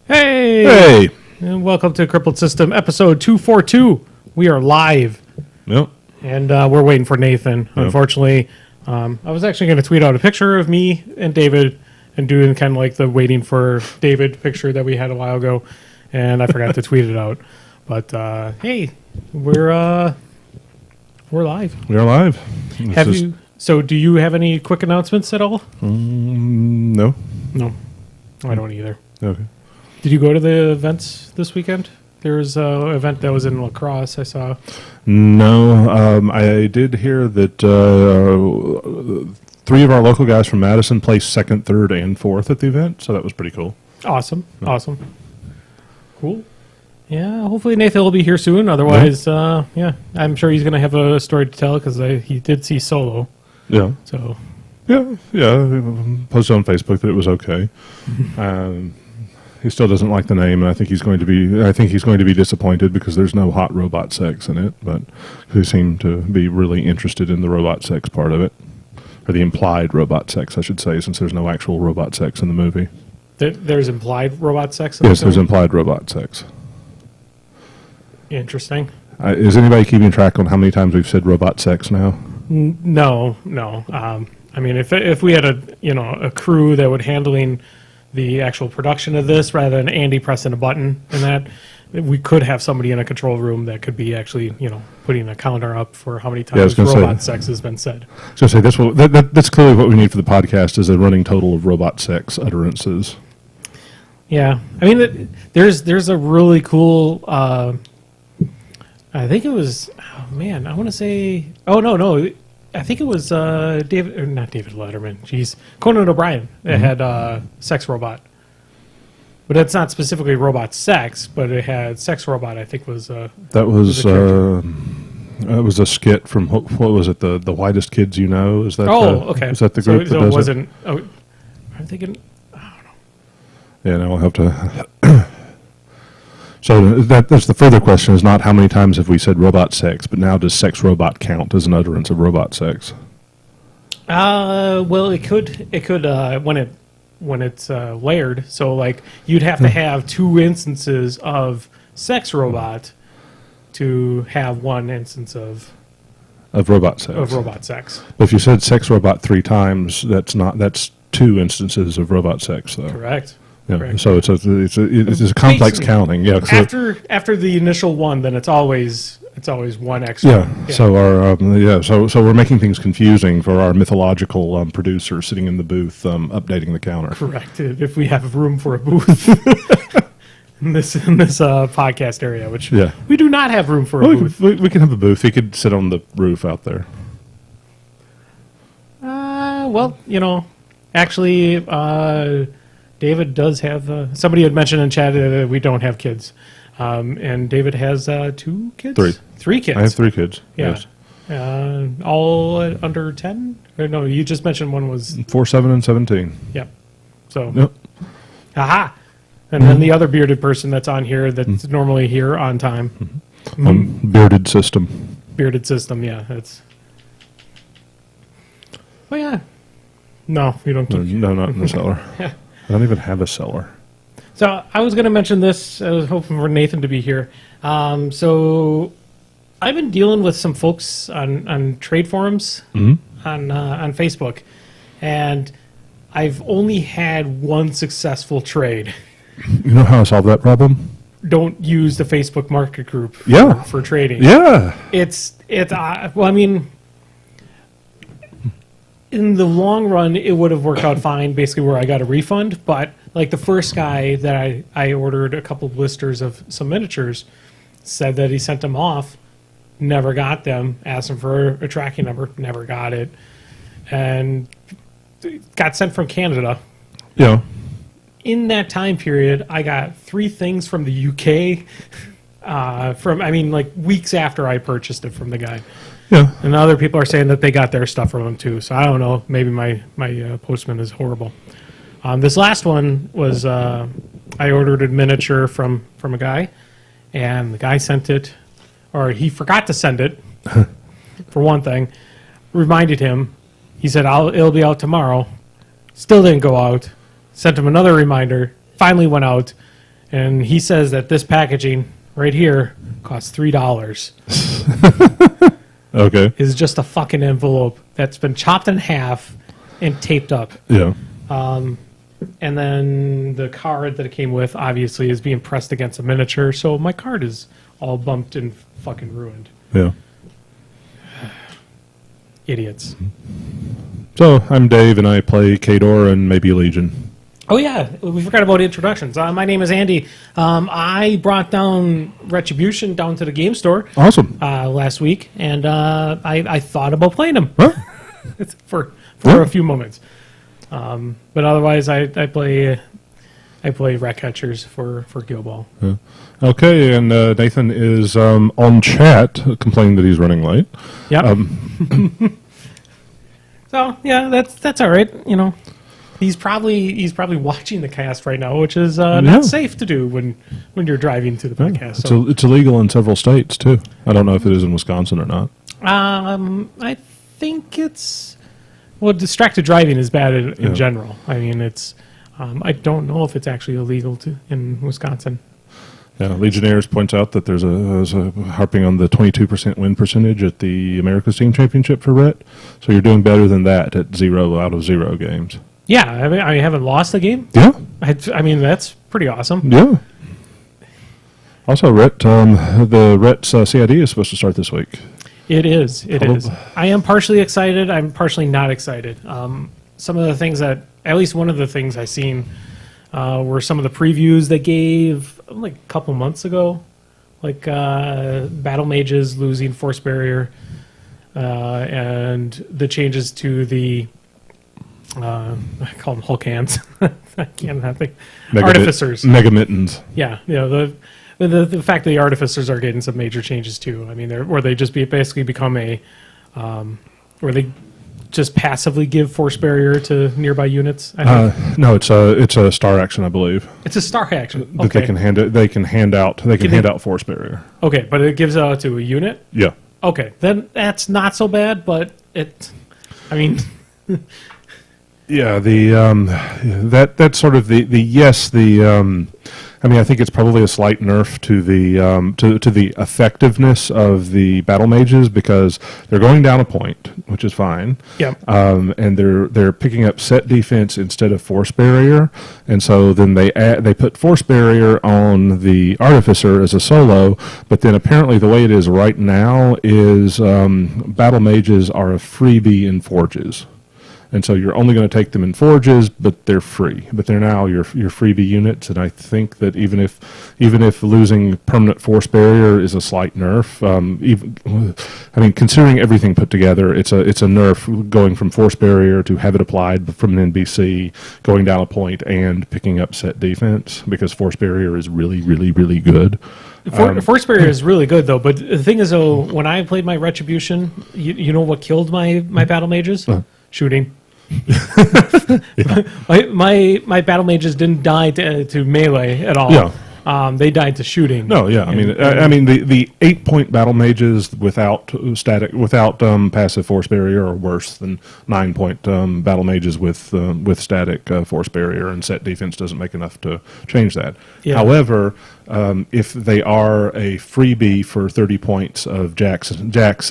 Hey! Hey! And welcome to Crippled System, episode 242. We are live, Yep. and we're waiting for Nathan. Yep. Unfortunately, I was actually going to tweet out a picture of me and David and doing kind of like the waiting for David picture that we had a while ago, and I forgot to tweet it out. But hey, we're live. We are live. So do you have any quick announcements at all? No. No, I don't either. Okay. Did you go to the events this weekend? There was an event that was in La Crosse, I saw. No. I did hear that three of our local guys from Madison placed second, third, and fourth at the event, so that was pretty cool. Awesome. Awesome. Cool. Yeah, hopefully Nathan will be here soon. Otherwise, yeah, I'm sure he's going to have a story to tell because he did see Solo. Yeah. So. Yeah. Posted on Facebook that it was okay. He still doesn't like the name, and I think he's going to be disappointed because there's no hot robot sex in it. But he seemed to be really interested in the robot sex part of it, or the implied robot sex, I should say, since there's no actual robot sex in the movie. There's implied robot sex? Yes, there's implied robot sex. Interesting. Is anybody keeping track on how many times we've said robot sex now? No. I mean, if we had a crew that would handling the actual production of this rather than Andy pressing a button and that, we could have somebody in a control room that could be actually, putting a counter up for how many times robot sex has been said. So say that's clearly what we need for the podcast is a running total of robot sex utterances. Yeah, I mean, there's a really cool. I think it was. Oh man, I want to say. Oh no. I think it was not David Letterman. Jeez, Conan O'Brien that had Sex Robot, but it's not specifically robot sex, but it had Sex Robot. I think was that was it was a skit from what was it, the Whitest Kids You Know? Is that okay? Is that the group that does it wasn't? Oh, I'm thinking. I don't know. Yeah, no, we'll have to. So that's the further question is not how many times have we said robot sex, but now does sex robot count as an utterance of robot sex? Well, it could when it's layered. So like you'd have to have two instances of sex robot to have one instance of robot sex. Of robot sex. But if you said sex robot 3 times, that's 2 instances of robot sex, though. Correct. Yeah, correct. so it's a complex counting. Yeah. After the initial one, then it's always one extra. Yeah. So so we're making things confusing for our mythological producer sitting in the booth updating the counter. Correct. If we have room for a booth in this podcast area, which we do not have room for a booth. We can have a booth. He could sit on the roof out there. Well, actually. David does have... somebody had mentioned in chat that we don't have kids. And David has 2 kids? 3 kids. I have 3 kids, yeah. Yes. All under 10? Or no, you just mentioned one was... 4, 7, and 17. Yep. So... Yep. Aha! And then the other bearded person that's on here that's normally here on time. Bearded system. Bearded system, yeah. That's... Oh, yeah. No, we don't... No, not in the cellar. Yeah. I don't even have a cellar. So I was going to mention this. I was hoping for Nathan to be here. So I've been dealing with some folks on trade forums on Facebook, and I've only had one successful trade. You know how I solved that problem? Don't use the Facebook market group for trading. Yeah. It's well, I mean, in the long run, it would have worked out fine, basically where I got a refund. But like the first guy that I ordered a couple blisters of some miniatures said that he sent them off, never got them, asked him for a tracking number, never got it, and got sent from Canada. Yeah. In that time period, I got 3 things from the UK like weeks after I purchased it from the guy. Yeah. And other people are saying that they got their stuff from him too. So I don't know. Maybe my postman is horrible. This last one was I ordered a miniature from a guy, and the guy sent it, or he forgot to send it, for one thing. Reminded him. He said, it'll be out tomorrow. Still didn't go out. Sent him another reminder. Finally went out. And he says that this packaging right here costs $3. Okay. Is just a fucking envelope that's been chopped in half and taped up. Yeah. And then the card that it came with obviously is being pressed against a miniature, so my card is all bumped and fucking ruined. Yeah. Idiots. So I'm Dave, and I play Kador and maybe Legion. Oh yeah, we forgot about introductions. My name is Andy. I brought down Retribution down to the game store Awesome. last week, and I thought about playing them Huh? for Yeah. a few moments. But otherwise, I play rat catchers for Guild Ball. Okay, and Nathan is on chat complaining that he's running late. Yeah. So yeah, that's all right. You know, he's probably watching the cast right now, which is Yeah. not safe to do when you're driving to the podcast. So It's illegal in several states, too. I don't know if it is in Wisconsin or not. I think distracted driving is bad in general. I mean, it's I don't know if it's actually illegal in Wisconsin. Yeah, Legionnaires points out that there's a harping on the 22% win percentage at the America's Team Championship for Ret. So you're doing better than that at 0 out of 0 games. Yeah, I mean, I haven't lost a game. Yeah, I mean, that's pretty awesome. yeah. Also, Ret, the Ret CID is supposed to start this week. It is. It is. I am partially excited. I'm partially not excited. Some of the things at least one of the things I seen were some of the previews they gave like a couple months ago, like Battle Mages losing Force Barrier, and the changes to the I call them Hulk hands. I can't think. Artificers. Mega Mittens. Yeah, you know, the fact that the artificers are getting some major changes too. I mean, they just basically become where they just passively give force barrier to nearby units. I think. No, it's a star action, I believe. It's a star action. That Okay. they can hand out force barrier. Okay, but it gives out to a unit. Yeah. Okay, then that's not so bad. But I mean, Yeah, that's sort of I mean, I think it's probably a slight nerf to the effectiveness of the battle mages because they're going down a point, which is fine. yeah. And they're picking up set defense instead of force barrier, and so then they put force barrier on the artificer as a solo. But then apparently the way it is right now is battle mages are a freebie in forges. And so you're only going to take them in forges, but they're free. But they're now your freebie units, and I think that even if losing permanent force barrier is a slight nerf, considering everything put together, it's a nerf going from force barrier to have it applied from an NBC, going down a point, and picking up set defense because force barrier is really, really, really good. Force barrier is really good though. But the thing is though, when I played my Retribution, you know what killed my battle mages? Shooting. my battle mages didn't die to melee at all. Yeah. They died to shooting. No, yeah. I mean, the 8-point battle mages without passive force barrier are worse than 9-point battle mages with static force barrier, and set defense doesn't make enough to change that. Yeah. However, if they are a freebie for 30 points of jacks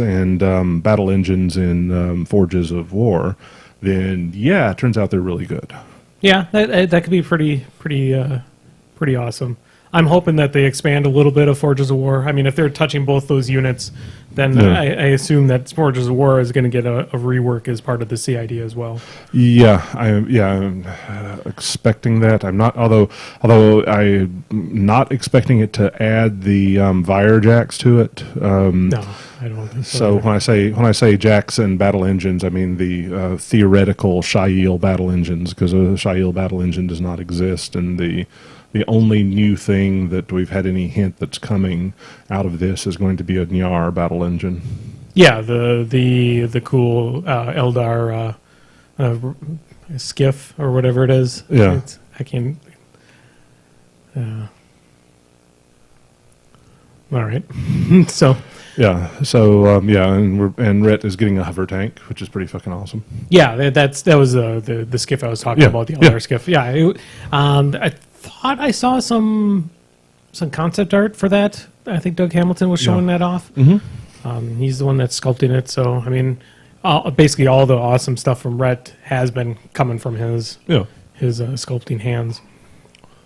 and battle engines in Forges of War, then yeah, it turns out they're really good. Yeah, that could be pretty awesome. I'm hoping that they expand a little bit of Forges of War. I mean, if they're touching both those units, then I assume that Forges of War is going to get a rework as part of the CID as well. Yeah, I'm expecting that. I'm not, although I'm not expecting it to add the Vire jacks to it. No, I don't think so. So when I say jacks and battle engines, I mean the theoretical Shail battle engines, because a Shail battle engine does not exist, and the only new thing that we've had any hint that's coming out of this is going to be a Nyar battle engine. Yeah, the cool Eldar skiff or whatever it is. Yeah. I can't. All right. So. Yeah. So and Ret is getting a hover tank, which is pretty fucking awesome. Yeah, that was the skiff I was talking about, the Eldar skiff. Yeah, I thought I saw some concept art for that. I think Doug Hamilton was showing that off. He's the one that's sculpting it. So, I mean, basically all the awesome stuff from Ret has been coming from his sculpting hands,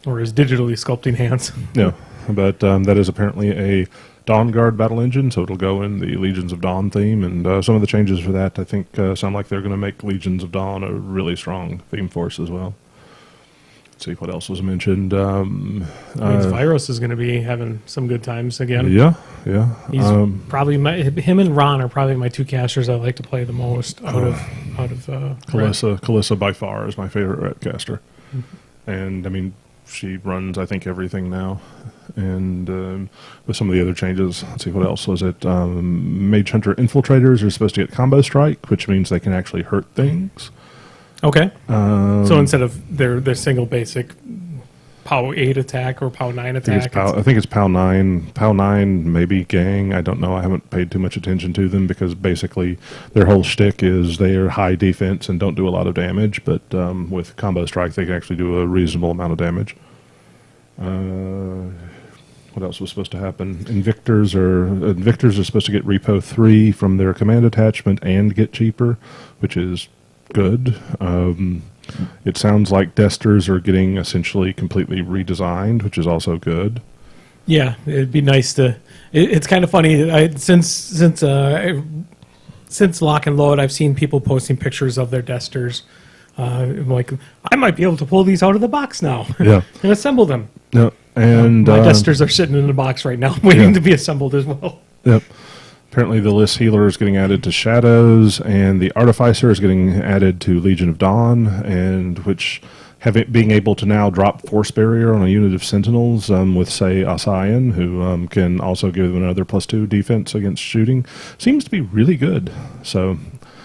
or his digitally sculpting hands. Yeah, but that is apparently a Dawn Guard battle engine, so it'll go in the Legions of Dawn theme, and some of the changes for that, I think, sound like they're going to make Legions of Dawn a really strong theme force as well. Let's see, what else was mentioned? Viros is going to be having some good times again. Yeah. He's probably him and Ron are probably my two casters I like to play the most out of Kalissa by far is my favorite Ret caster. And, I mean, she runs, I think, everything now. And with some of the other changes, let's see, what else was it? Mage Hunter Infiltrators are supposed to get Combo Strike, which means they can actually hurt things. Okay. So instead of their single basic POW 8 attack or POW 9 attack. I think it's POW 9. POW 9, maybe Gang. I don't know. I haven't paid too much attention to them because basically their whole shtick is they are high defense and don't do a lot of damage. But with Combo Strike, they can actually do a reasonable amount of damage. What else was supposed to happen? Invictors are supposed to get Repo 3 from their command attachment and get cheaper, which is good. It sounds like Desters are getting essentially completely redesigned, which is also good. Yeah, it'd be nice to. It's kind of funny. Since Lock and Load, I've seen people posting pictures of their Desters. I'm like, I might be able to pull these out of the box now. Yeah, and assemble them. Yeah, and my Desters are sitting in the box right now, waiting to be assembled as well. Yep. Apparently the List Healer is getting added to Shadows, and the Artificer is getting added to Legion of Dawn, and which being able to now drop Force Barrier on a unit of Sentinels with, say, Asayan, who can also give them another +2 defense against shooting, seems to be really good. So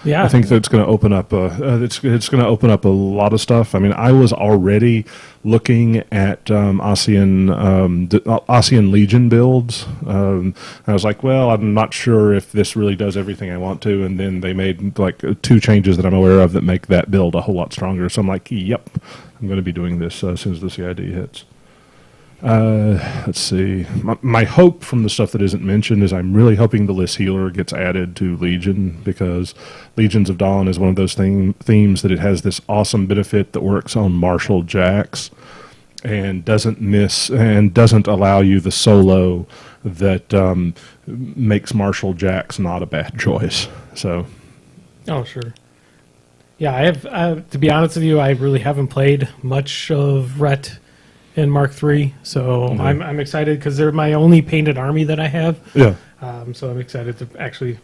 yeah, I think that's going to open up. It's going to open up a lot of stuff. I mean, I was already looking at ASEAN Legion builds. I was like, well, I'm not sure if this really does everything I want to. And then they made like 2 changes that I'm aware of that make that build a whole lot stronger. So I'm like, yep, I'm going to be doing this as soon as the CID hits. Let's see. My hope from the stuff that isn't mentioned is I'm really hoping the List Healer gets added to Legion, because Legions of Dawn is one of those themes that it has this awesome benefit that works on Marshal Jacks and doesn't allow you the solo that makes Marshal Jacks not a bad choice. So, oh sure. Yeah, I have. To be honest with you, I really haven't played much of Ret in Mark III, so I'm excited because they're my only painted army that I have. Yeah. So I'm excited to actually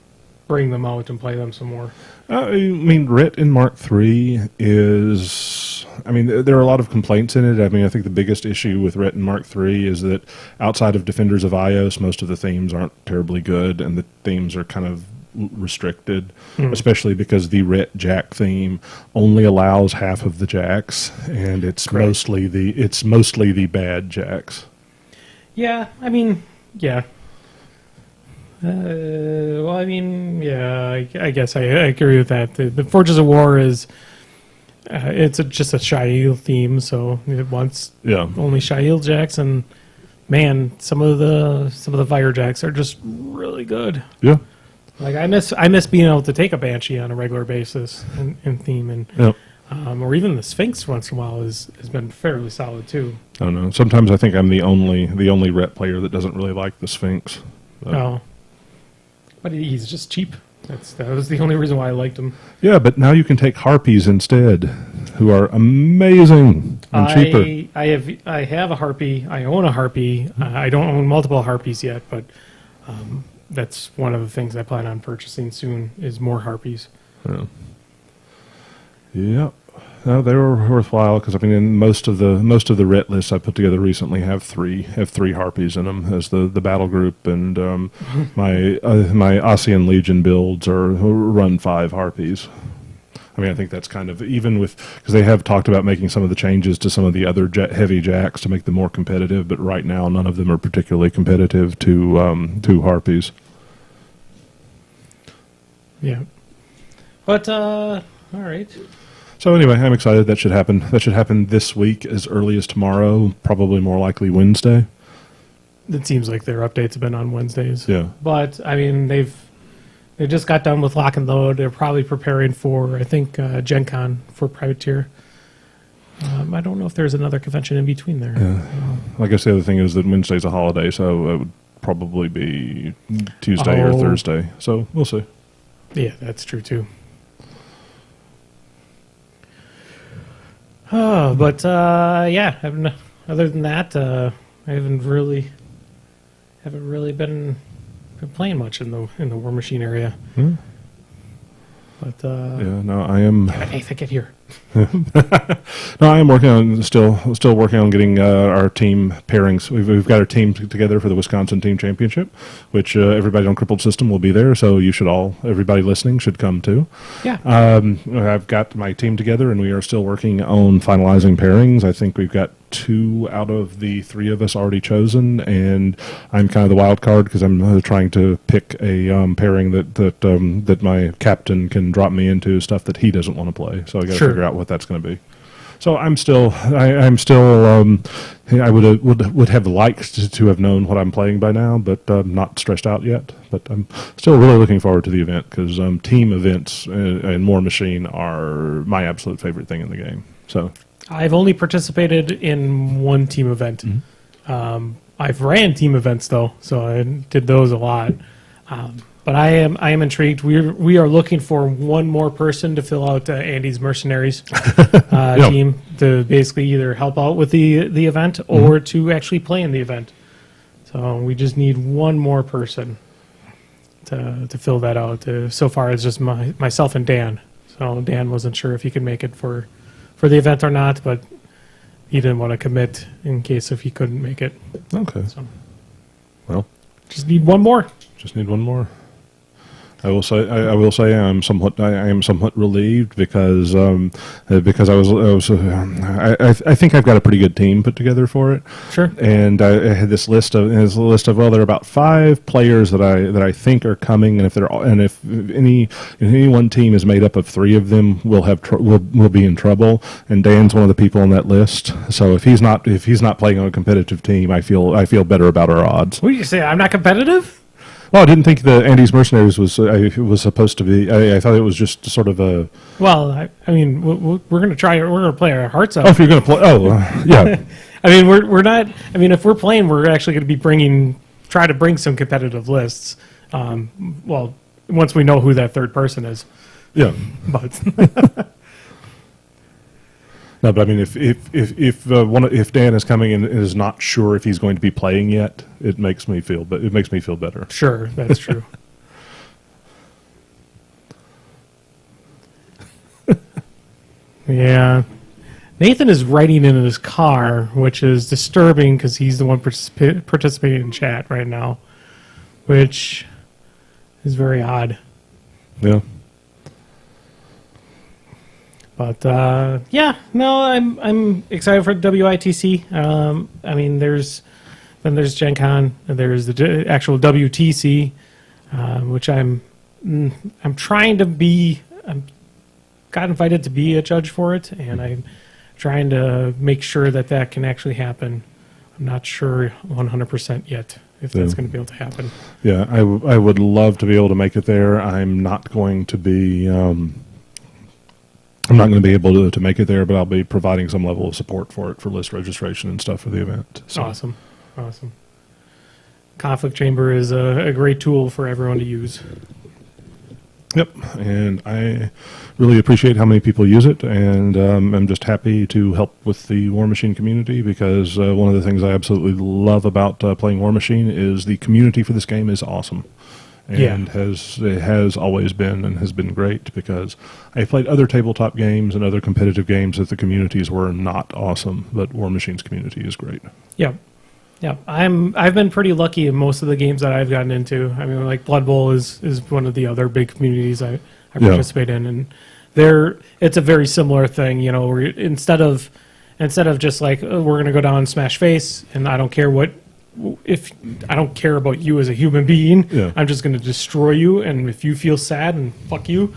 bring them out and play them some more. I mean, Ret in Mark III is... I mean, there are a lot of complaints in it. I mean, I think the biggest issue with Ret in Mark III is that outside of Defenders of Ios, most of the themes aren't terribly good, and the themes are kind of restricted, especially because the Ret Jack theme only allows half of the jacks, and it's mostly the bad jacks. Yeah, I mean, yeah. Well, I mean, yeah, I guess I agree with that. The Forges of War is it's just a Shail theme, so it wants only Shail jacks, and man, some of the fire jacks are just really good. Yeah. Like I miss being able to take a Banshee on a regular basis in theme, and or even the Sphinx once in a while has been fairly solid too. I don't know. Sometimes I think I'm the only Ret player that doesn't really like the Sphinx. Oh, but he's just cheap. That was the only reason why I liked him. Yeah, but now you can take Harpies instead, who are amazing and cheaper. I have a Harpy. I own a Harpy. I don't own multiple Harpies yet, but. That's one of the things I plan on purchasing soon is more Harpies. Yeah. No, they were worthwhile because I mean, in most of the Ret lists I put together recently have three Harpies in them as the battle group, and my ASEAN Legion builds run 5 Harpies. I mean, I think that's kind of even with because they have talked about making some of the changes to some of the other heavy jacks to make them more competitive, but right now none of them are particularly competitive to Harpies. Yeah, but all right. So anyway, I'm excited. That should happen. That should happen this week, as early as tomorrow. Probably more likely Wednesday. It seems like their updates have been on Wednesdays. Yeah. But I mean, they just got done with Lock and Load. They're probably preparing for, I think, Gen Con for Privateer. I don't know if there's another convention in between there. Yeah. I guess the other thing is that Wednesday's a holiday, so it would probably be Tuesday or Thursday. So we'll see. Yeah, that's true too. Oh, but yeah. Other than that, I haven't really been playing much in the War Machine area. Hmm. But Yeah, no, I am. Nathan, get here. No, I am working on still working on getting our team pairings. We've got our team together for the Wisconsin Team Championship, which everybody on Crippled System will be there. So you should everybody listening should come too. Yeah. I've got my team together, and we are still working on finalizing pairings. I think we've got 2 out of the 3 of us already chosen, and I'm kind of the wild card because I'm trying to pick a pairing that my captain can drop me into, stuff that he doesn't want to play. So I got to figure out what that's going to be. So I'm still I would have liked to have known what I'm playing by now, but I'm not stressed out yet. But I'm still really looking forward to the event because team events and War Machine are my absolute favorite thing in the game. So I've only participated in one team event. Mm-hmm. I've ran team events though, so I did those a lot. But I am intrigued. We are looking for one more person to fill out Andy's Mercenaries team to basically either help out with the event or to actually play in the event. So we just need one more person to fill that out. So far, it's just myself and Dan. So Dan wasn't sure if he could make it for the event or not, but he didn't want to commit in case if he couldn't make it. okay, So well, just need one more. just need one more. I will say I am somewhat relieved because I think I've got a pretty good team put together for it. Sure. And I had this list of well, there are about 5 players that I think are coming, and if any one team is made up of 3 of them, we'll be in trouble. And Dan's one of the people on that list. So if he's not playing on a competitive team, I feel better about our odds. What do you say? I'm not competitive? Well, I didn't think the Andy's Mercenaries was supposed to be. I thought it was just sort of a. Well, I mean, we're going to try. We're going to play our hearts out. Oh, if you're going to play, yeah. I mean, we're not. I mean, if we're playing, we're actually going to be try to bring some competitive lists. Well, once we know who that third person is. Yeah. But No, but I mean, if Dan is coming and is not sure if he's going to be playing yet, it makes me feel better. Sure, that's true. Yeah. Nathan is writing in his car, which is disturbing because he's the one participating in chat right now, which is very odd. Yeah. But yeah, no, I'm excited for WiTC. I mean, there's Gen Con, and there's the actual WTC, which I'm trying to be. Got invited to be a judge for it, and I'm trying to make sure that can actually happen. I'm not sure 100% yet if that's going to be able to happen. Yeah, I would love to be able to make it there. I'm not going to be. I'm not going to be able to make it there, but I'll be providing some level of support for it for list registration and stuff for the event. So. Awesome. Conflict Chamber is a great tool for everyone to use. Yep, and I really appreciate how many people use it, and I'm just happy to help with the War Machine community because one of the things I absolutely love about playing War Machine is the community for this game is awesome. And has always been and has been great because I played other tabletop games and other competitive games that the communities were not awesome, but War Machine's community is great. Yeah. I've been pretty lucky in most of the games that I've gotten into. I mean, like Blood Bowl is one of the other big communities I participate in, and it's a very similar thing. You know, where instead of just like we're going to go down and smash face, and I don't care about you as a human being. Yeah. I'm just going to destroy you, and if you feel sad, and fuck you.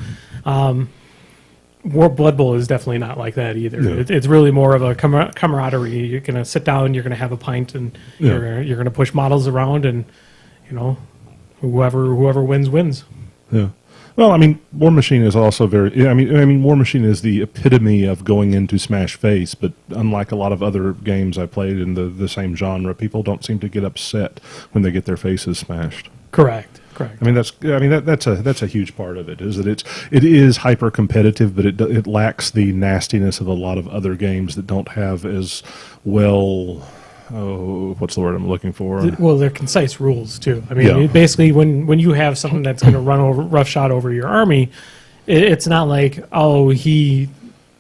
Blood Bowl is definitely not like that either. Yeah. It's really more of a camaraderie. You're going to sit down, you're going to have a pint, and you're going to push models around, and whoever wins. Yeah. Well, I mean, War Machine is also very. I mean, War Machine is the epitome of going into smash face. But unlike a lot of other games I played in the same genre, people don't seem to get upset when they get their faces smashed. Correct. I mean, that's a huge part of it. Is that it is hyper competitive, but it lacks the nastiness of a lot of other games that don't have as well. Oh, what's the word I'm looking for? Well, they're concise rules too. I mean, basically, when you have something that's going to run roughshod over your army, it's not like, oh, he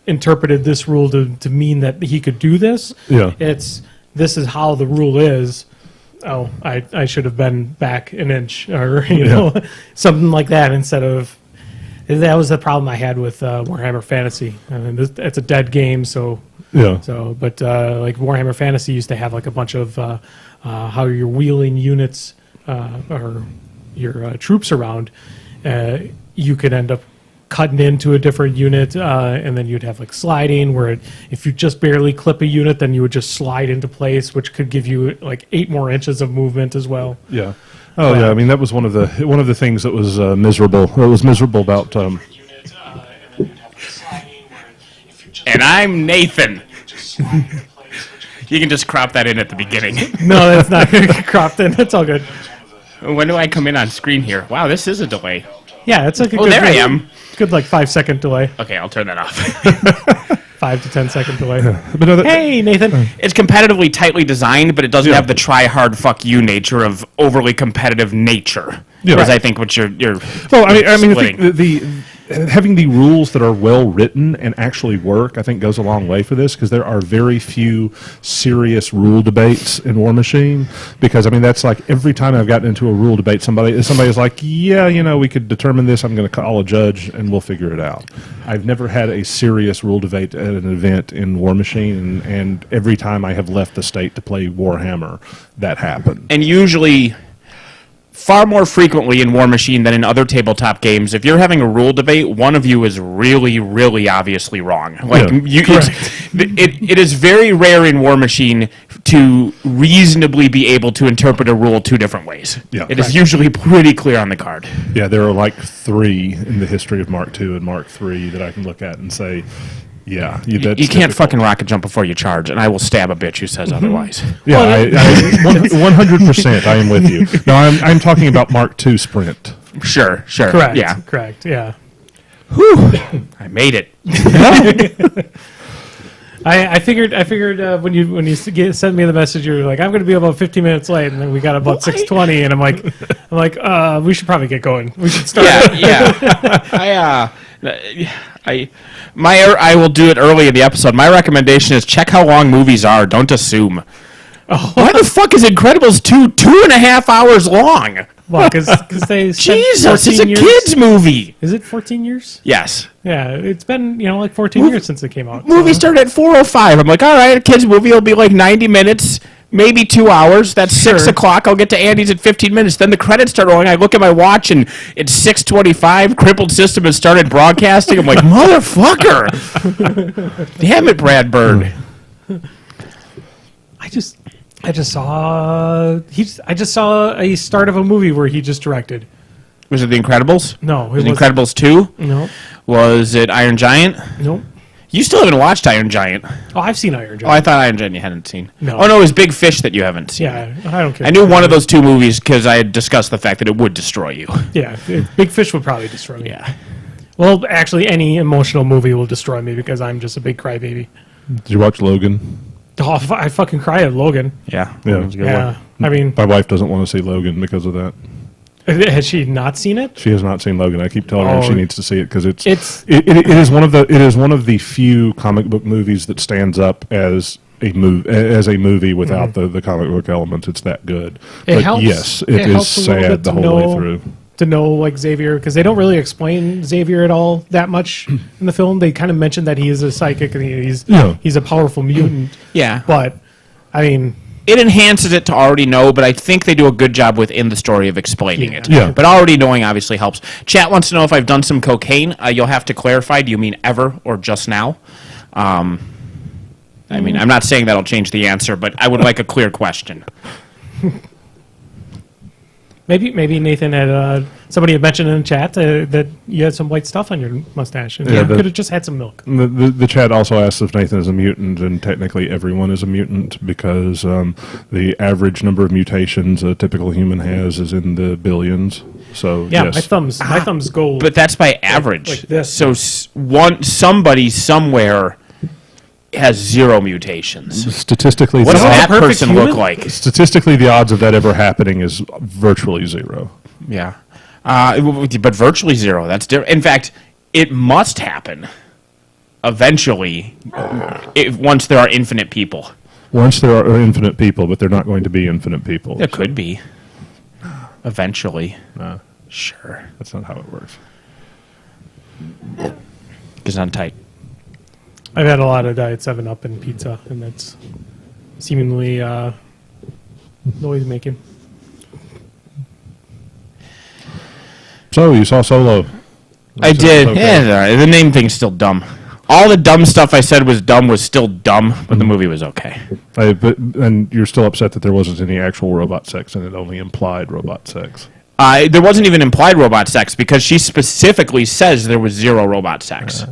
interpreted this rule to mean that he could do this. Yeah. This is how the rule is. Oh, I should have been back an inch, or something like that, instead of. That was the problem I had with Warhammer Fantasy. I mean, it's a dead game, so. Yeah. So, but like Warhammer Fantasy used to have like a bunch of how you're wheeling units or your troops around. You could end up cutting into a different unit, and then you'd have like sliding, where if you just barely clip a unit, then you would just slide into place, which could give you like 8 more inches of movement as well. Yeah. Oh yeah. I mean, that was one of the things that was miserable. What was miserable about. And I'm Nathan. You can just crop that in at the beginning. No, that's not going to get cropped in. That's all good. When do I come in on screen here? Wow, this is a delay. Yeah, it's like a Oh, good, there I am. Good, like 5-second delay. Okay, I'll turn that off. 5 to 10 second delay. But no, Hey, Nathan. It's competitively tightly designed, but it doesn't have the try-hard fuck you nature of overly competitive nature. Yeah. Whereas I think what you're Well, I mean, splitting. I think the having the rules that are well written and actually work, I think, goes a long way for this, because there are very few serious rule debates in War Machine. Because I mean, that's like every time I've gotten into a rule debate, somebody's like, yeah, we could determine this. I'm going to call a judge and we'll figure it out. I've never had a serious rule debate at an event in War Machine, and every time I have left the state to play Warhammer, that happened. And usually, far more frequently in War Machine than in other tabletop games, if you're having a rule debate, one of you is really, really obviously wrong. Like it is very rare in War Machine to reasonably be able to interpret a rule 2 different ways. Yeah. It is usually pretty clear on the card. Yeah, there are like 3 in the history of Mark II and Mark III that I can look at and say, yeah, You can't difficult. fucking rocket jump before you charge, and I will stab a bitch who says otherwise. Yeah, I 100%. I am with you. No, I'm talking about Mark II Sprint. Sure. Correct. Yeah. Correct. Yeah. I made it. I figured when you sent me the message, you were like, I'm going to be about 15 minutes late, and then we got about 6:20, and I'm like, we should probably get going. We should start. Yeah. I will do it early in the episode. My recommendation is check how long movies are. Don't assume. Oh. Why the fuck is Incredibles 2.5 hours long? Well, because they spent Jesus, it's 14 a years. kids movie. Is it 14 years? Yes. Yeah, it's been like 14 years since it came out. Movie started at 4:05. I'm like, all right, a kids movie will be like 90 minutes. Maybe 2 hours. That's 6 o'clock. I'll get to Andy's at 15 minutes. Then the credits start rolling. I look at my watch and it's 6:25. Crippled System has started broadcasting. I'm like, motherfucker! Damn it, Brad Bird. I just saw a start of a movie where he just directed. Was it The Incredibles? No, Was it Incredibles 2? No, Was it Iron Giant? nope. You still haven't watched Iron Giant. Oh, I've seen Iron Oh, Giant. I thought Iron Giant you hadn't seen. No. Oh, no, it was Big Fish that you haven't seen. Yeah, I don't care. I knew one of those 2 movies because I had discussed the fact that it would destroy you. Yeah, Big Fish would probably destroy me. Yeah. Well, actually, any emotional movie will destroy me because I'm just a big crybaby. Did you watch Logan? Oh, I fucking cry at Logan. Yeah. Yeah. That was a good Yeah, one. I mean, My wife doesn't want to see Logan because of that. has she not seen it? She has not seen Logan. I keep telling her she needs to see it because it is one of the few comic book movies that stands up as a movie without the comic book elements. It's that good. It But helps. yes, It it helps is a little sad bit the to whole way know- through. To know like Xavier, because they don't really explain Xavier at all that much in the film. They kind of mention that he is a psychic and he's a powerful mutant. Yeah. But I mean, it enhances it to already know, but I think they do a good job within the story of explaining it. Yeah. But already knowing obviously helps. Chat wants to know if I've done some cocaine. You'll have to clarify. Do you mean ever or just now? I mean, I'm not saying that'll change the answer, but I would like a clear question. Maybe Nathan had somebody had mentioned in the chat that you had some white stuff on your mustache, and Yeah, you the- could have just had some milk. The chat also asks if Nathan is a mutant, and technically everyone is a mutant because the average number of mutations a typical human has is in the billions. So Yeah, yes. my thumbs go. But that's by average. like this. So somebody somewhere has 0 mutations. Statistically, What does the, that perfect person human? look like? statistically, the odds of that ever happening is virtually zero. Yeah. But virtually 0. That's different. In fact, it must happen eventually once there are infinite people. Once there are infinite people, but they're not going to be infinite people. It could be. Eventually. No, Sure. that's not how it works. Because I'm tight. I've had a lot of Diet 7-Up and pizza, and that's seemingly noise making. So you saw Solo. I did. Okay. Yeah, it's all right. The name thing's still dumb. All the dumb stuff I said was still dumb, but the movie was okay. And you're still upset that there wasn't any actual robot sex, and it only implied robot sex. There wasn't even implied robot sex because she specifically says there was 0 robot sex.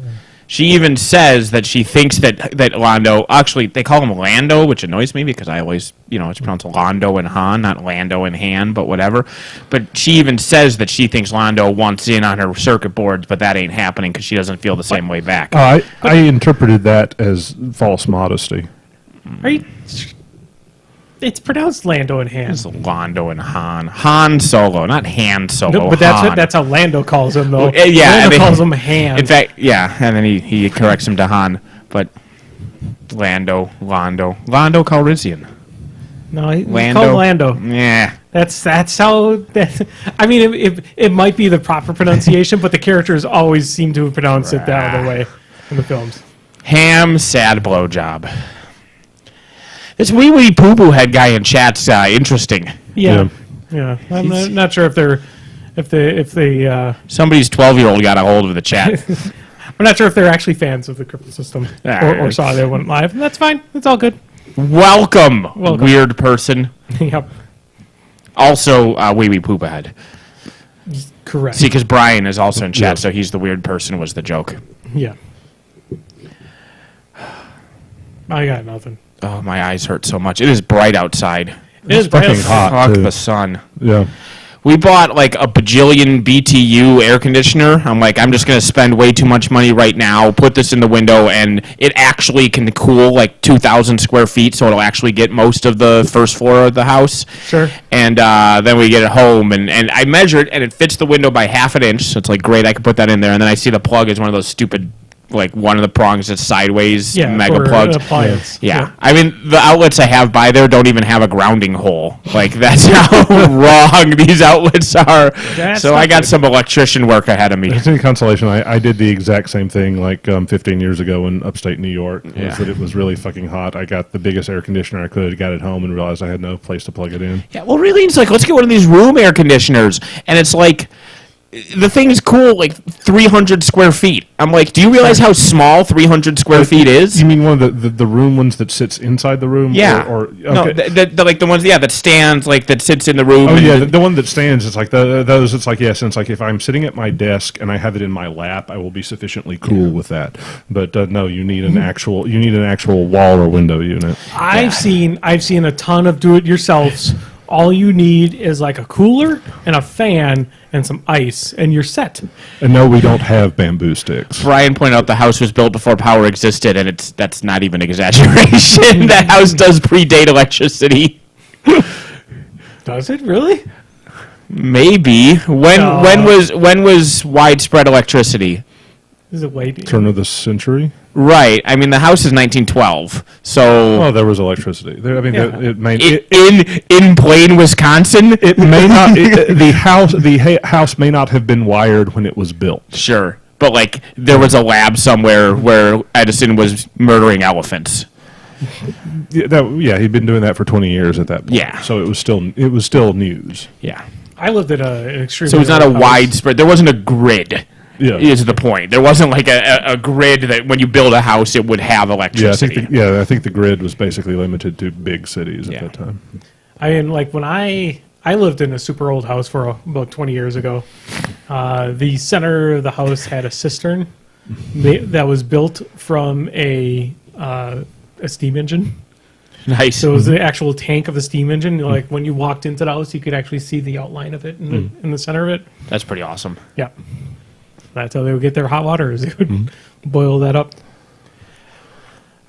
She even says that she thinks that Lando, actually they call him Lando, which annoys me because I always, it's pronounced Lando and Han, not Lando and Han, but whatever. But she even says that she thinks Lando wants in on her circuit boards, but that ain't happening because she doesn't feel the same way back. I interpreted that as false modesty. Are you? It's pronounced Lando and Han. It's Lando and Han. Han Solo, not Han Solo. No, but Han. that's how Lando calls him, though. Well, yeah, Lando I mean- calls him Han. In fact, yeah, and then he corrects him to Han, but Lando Calrissian. no, he Lando. called Lando. Yeah. That's how. I mean, it might be the proper pronunciation, but the characters always seem to pronounce it the other way in the films. Ham, sad blowjob. This wee wee poo poo head guy in chat's interesting. Yeah. I'm not sure if they. Somebody's 12-year-old got a hold of the chat. I'm not sure if they're actually fans of the Crippled system or saw they went live. That's fine. It's all good. Welcome, Welcome. weird person. Yep. Also, wee wee poo head. Correct. See, because Brian is also in chat, Yeah. so he's the weird person was the joke. Yeah. I got nothing. Oh, my eyes hurt so much. It is bright outside. It is fucking bright. hot. Fuck too. the sun. Yeah. We bought like a bajillion BTU air conditioner. I'm like, I'm just going to spend way too much money right now, put this in the window, and it actually can cool like 2,000 square feet, so it'll actually get most of the first floor of the house. Sure. And then we get it home, and I measured, and it fits the window by half an inch, so it's like, great, I can put that in there. And then I see the plug is one of those stupid, like one of the prongs that's sideways mega for plugs. an appliance. Yeah. I mean, the outlets I have by there don't even have a grounding hole. Like, that's how wrong these outlets are. That's So not I got good. some electrician work ahead of me. It's any consolation. I did the exact same thing like 15 years ago in upstate New York. Yeah. Was that it was really fucking hot. I got the biggest air conditioner I could, got it home, and realized I had no place to plug it in. Yeah, well, really, it's like, let's get one of these room air conditioners. And it's like, the thing's cool, like 300 square feet. I'm like, do you realize how small 300 square feet is? You mean one of the room ones that sits inside the room? Yeah. Or No, okay. the like the ones, that stands, like that sits in the room. Oh and yeah, the one that stands. It's like those. It's like yes. It's like if I'm sitting at my desk and I have it in my lap, I will be sufficiently cool with that. But no, you need an actual. You need an actual wall or window unit. I've seen a ton of do-it-yourselfs. All you need is like a cooler and a fan and some ice, and you're set. And no, we don't have bamboo sticks. Brian pointed out the house was built before power existed, and that's not even exaggeration. That house does predate electricity. Does it really? Maybe. When was widespread electricity? Is it way? Turn of the century. Right. I mean, the house is 1912. So Oh, there was electricity. There, I mean, Yeah. it may in Plain, Wisconsin. it may not. The house may not have been wired when it was built. Sure. But like there was a lab somewhere where Edison was murdering elephants. He'd been doing that for 20 years at that point. Yeah. So it was still news. Yeah. I lived at an extremely So it's not a old house. widespread. There wasn't a grid. Yeah. Is the point. There wasn't like a grid that when you build a house, it would have Yeah, electricity. I think the grid was basically limited to big cities at Yeah. that time. I mean, like when I lived in a super old house for about 20 years ago. The center of the house had a cistern that was built from a steam engine. Nice. So it was the actual tank of the steam engine. Like when you walked into the house, you could actually see the outline of it in the center of it. That's pretty awesome. Yeah. That's how they would get their hot water, is they would boil that up.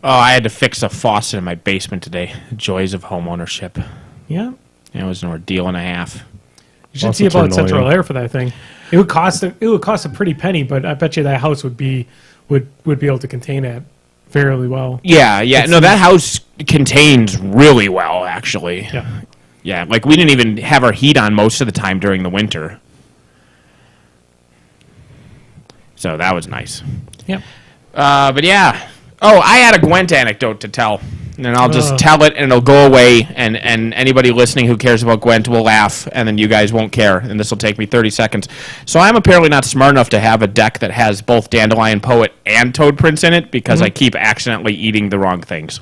Oh, I had to fix a faucet in my basement today. Joys of home ownership. Yeah. It was an ordeal and a half. You should see Faucets are about Central annoying. Air for that thing. It would cost a pretty penny, but I bet you that house would be able to contain it fairly well. Yeah. No, that house contains really well, actually. Yeah. Yeah, like we didn't even have our heat on most of the time during the winter. So that was nice. Yep. But yeah. Oh, I had a Gwent anecdote to tell. And I'll just Oh. tell it and it'll go away and anybody listening who cares about Gwent will laugh and then you guys won't care. And this will take me 30 seconds. So I'm apparently not smart enough to have a deck that has both Dandelion Poet and Toad Prince in it because I keep accidentally eating the wrong things.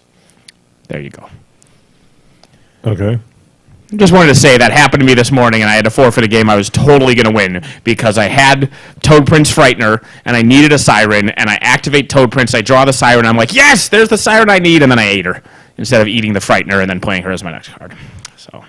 There you go. Okay. Just wanted to say that happened to me this morning, and I had to forfeit a game I was totally going to win because I had Toad Prince Frightener, and I needed a Siren, and I activate Toad Prince, I draw the Siren, I'm like, yes, there's the Siren I need, and then I ate her instead of eating the Frightener and then playing her as my next card. So,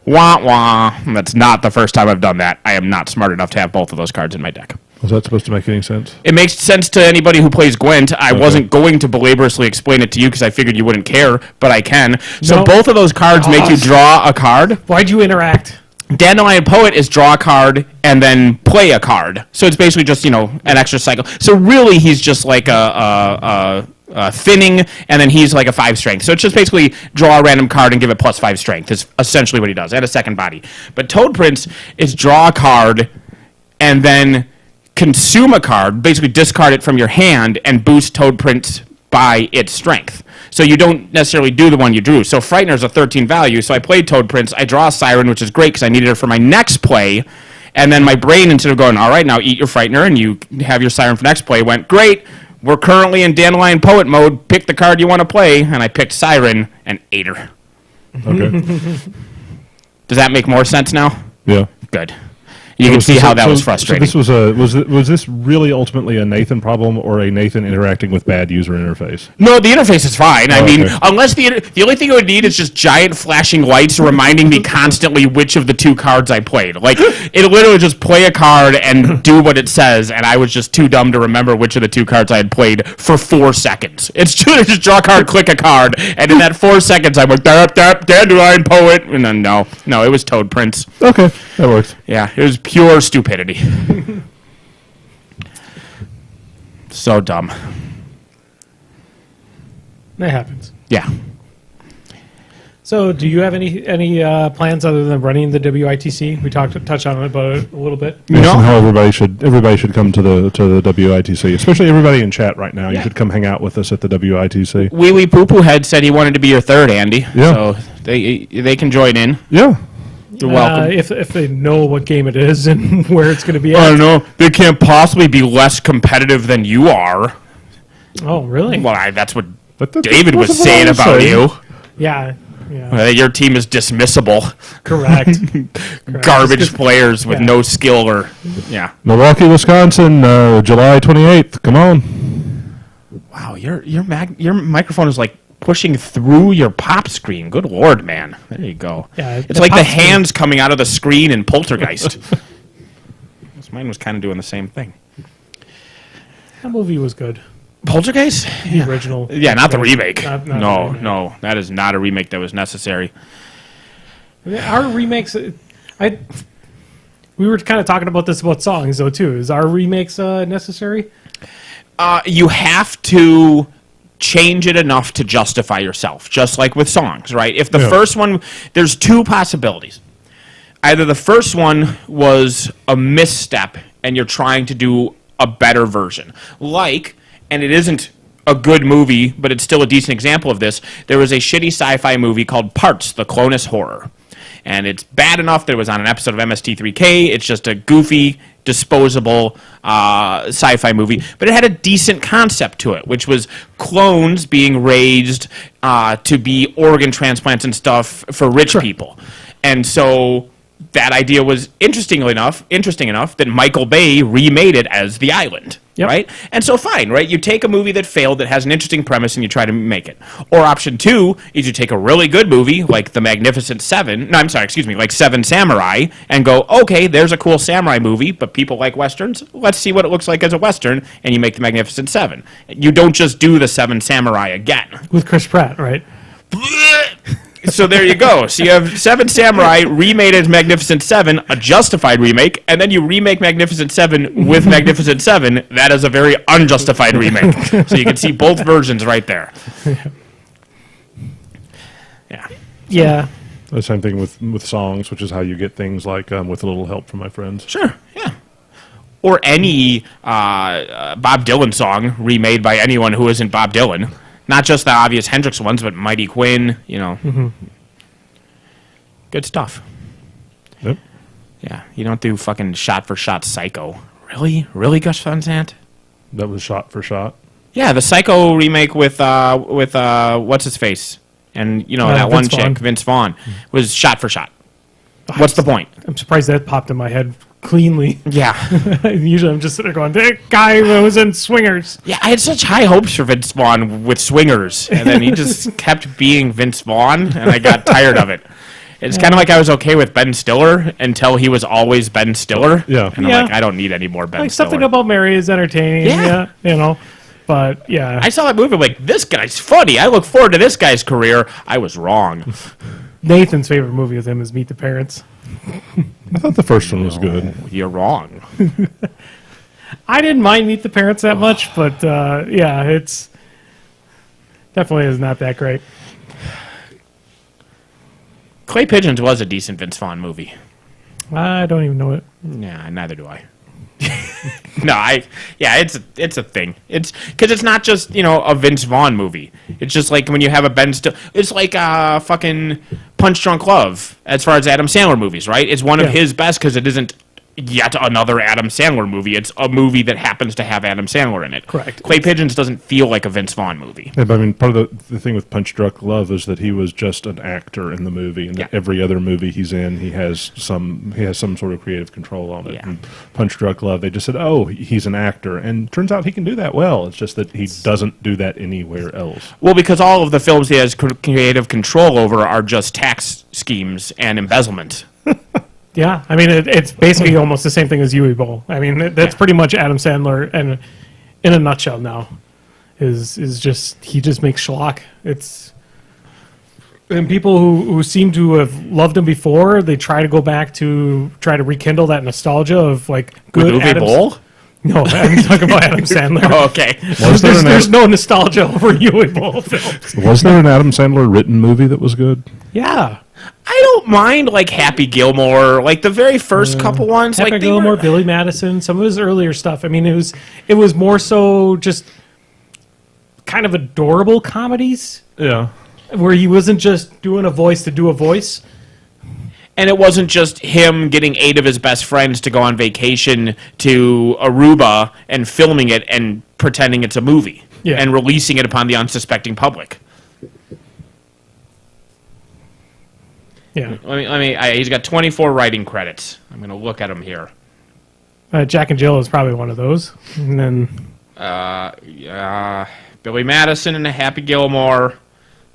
wah, wah. That's not the first time I've done that. I am not smart enough to have both of those cards in my deck. Was that supposed to make any sense? It makes sense to anybody who plays Gwent. I wasn't going to belaborously explain it to you because I figured you wouldn't care, but I can. So No. both of those cards make you draw a card. Why'd you interact? Dandelion Poet is draw a card and then play a card. So it's basically just, an extra cycle. So really he's just like a thinning, and then he's like a 5 strength. So it's just basically draw a random card and give it plus 5 strength is essentially what he does. And a second body. But Toad Prince is draw a card and then consume a card, basically discard it from your hand and boost Toad Prince by its strength. So you don't necessarily do the one you drew. So Frightener's a 13 value, so I played Toad Prince. I draw a Siren, which is great because I needed it for my next play. And then my brain, instead of going, all right, now eat your Frightener and you have your Siren for next play, went, great, we're currently in Dandelion Poet mode. Pick the card you want to play. And I picked Siren and ate her. Okay. Does that make more sense now? Yeah. Good. You can see how that was frustrating. So was this really ultimately a Nathan problem or a Nathan interacting with bad user interface? No, the interface is fine. I Oh, mean, okay. unless the only thing I would need is just giant flashing lights reminding me constantly which of the two cards I played. Like, it literally just play a card and do what it says, and I was just too dumb to remember which of the two cards I had played for 4 seconds. It's just draw a card, click a card, and in that 4 seconds, I'm like, Dandelion Poet, and then no, it was Toad Prince. Okay, that works. Yeah, it was pure stupidity. So dumb. That happens. Yeah. So, do you have any plans other than running the WITC? We touched on it about it a little bit. Yes, No. and how everybody should come to the WITC, especially everybody in chat right now. You Yeah. should come hang out with us at the WITC. Wee Wee Poo Poo Head said he wanted to be your third, Andy. Yeah. So they can join in. Yeah. You're welcome. If they know what game it is and where it's going to be I at. don't know. They can't possibly be less competitive than you are. Oh, really? Well, that's what That David was wasn't what I saying was about saying. you. Yeah. Your team is dismissible. Correct. Garbage Just 'cause- players with yeah. no skill or... Yeah. Milwaukee, Wisconsin, July 28th. Come on. Wow, your microphone is like pushing through your pop screen. Good Lord, man. There you go. Yeah, It's the like the pop screen- hands coming out of the screen in Poltergeist. Mine was kind of doing the same thing. That movie was good. Poltergeist? The original. Yeah, not the remake. Not the no, remake. no, that is not a remake that was necessary. Our remakes, we were kind of talking about this about songs though too. Is our remakes necessary? You have to change it enough to justify yourself, just like with songs, right? If the Yeah. first one, there's 2 possibilities. Either the first one was a misstep and you're trying to do a better version. Like, and it isn't a good movie, but it's still a decent example of this. There was a shitty sci-fi movie called Parts, the Clonus Horror. And it's bad enough that it was on an episode of MST3K. It's just a goofy, disposable sci-fi movie. But it had a decent concept to it, which was clones being raised to be organ transplants and stuff for rich people. And so that idea was interesting enough that Michael Bay remade it as The Island. Yep. Right? And so fine, right? You take a movie that failed that has an interesting premise and you try to make it. Or option two is you take a really good movie like The Magnificent Seven, like Seven Samurai, and go, okay, there's a cool samurai movie, but people like Westerns. Let's see what it looks like as a Western, and you make The Magnificent Seven. You don't just do The Seven Samurai again. With Chris Pratt, right? So there you go. So you have Seven Samurai remade as Magnificent Seven, a justified remake, and then you remake Magnificent Seven with Magnificent Seven. That is a very unjustified remake. So you can see both versions right there. Yeah. Yeah. The same thing with songs, which is how you get things like With a Little Help from My Friends. Sure, yeah. Or any Bob Dylan song remade by anyone who isn't Bob Dylan. Not just the obvious Hendrix ones, but Mighty Quinn, you know. Mm-hmm. Good stuff. Yep. Yeah, you don't do fucking shot-for-shot Psycho. Really? Really, Gus Van Sant? That was shot for shot? Yeah, the Psycho remake with what's-his-face? And, you know, that one chick, Vince Vaughn, was shot for shot. What's the point? I'm surprised that popped in my head cleanly. Yeah. Usually I'm just sitting there going, that guy was in Swingers. Yeah, I had such high hopes for Vince Vaughn with Swingers, and then he just kept being Vince Vaughn, and I got tired of it. It's kind of like I was okay with Ben Stiller until he was always Ben Stiller. Yeah. And I'm like, I don't need any more Ben Stiller. Something About Mary is entertaining. Yeah. You know. But, yeah. I saw that movie, like, this guy's funny. I look forward to this guy's career. I was wrong. Nathan's favorite movie with him is Meet the Parents. I thought the first one was good. You're wrong. I didn't mind Meet the Parents that much, but, yeah, it's definitely is not that great. Clay Pigeons was a decent Vince Vaughn movie. I don't even know it. Yeah, neither do I. It's a thing. It's because it's not just, you know, a Vince Vaughn movie. It's just like when you have a Ben Stiller. It's like fucking Punch Drunk Love as far as Adam Sandler movies, right? It's one of his best because it isn't yet another Adam Sandler movie. It's a movie that happens to have Adam Sandler in it. Correct. Clay Pigeons doesn't feel like a Vince Vaughn movie. Yeah, but I mean, part of the thing with Punch Drunk Love is that he was just an actor in the movie, and that every other movie he's in, he has some sort of creative control on it. Yeah. And Punch Drunk Love, they just said, oh, he's an actor, and turns out he can do that well. It's just that he doesn't do that anywhere else. Well, because all of the films he has creative control over are just tax schemes and embezzlement. Yeah, I mean, it's basically almost the same thing as Yui Bowl. I mean, that's pretty much Adam Sandler, and in a nutshell now, is just he just makes schlock. And people who seem to have loved him before, they try to go back to try to rekindle that nostalgia of like good Yui Bowl? No, I'm talking about Adam Sandler. Oh, okay. There's no nostalgia over Yui Bowl films. Was there an Adam Sandler written movie that was good? Yeah. I don't mind like Happy Gilmore, like the very first couple ones. Happy like Gilmore, Billy Madison, some of his earlier stuff. I mean, it was more so just kind of adorable comedies. Yeah. Where he wasn't just doing a voice to do a voice. And it wasn't just him getting 8 of his best friends to go on vacation to Aruba and filming it and pretending it's a movie and releasing it upon the unsuspecting public. Yeah. He's got 24 writing credits. I'm going to look at him here. Jack and Jill is probably one of those. And then Billy Madison and Happy Gilmore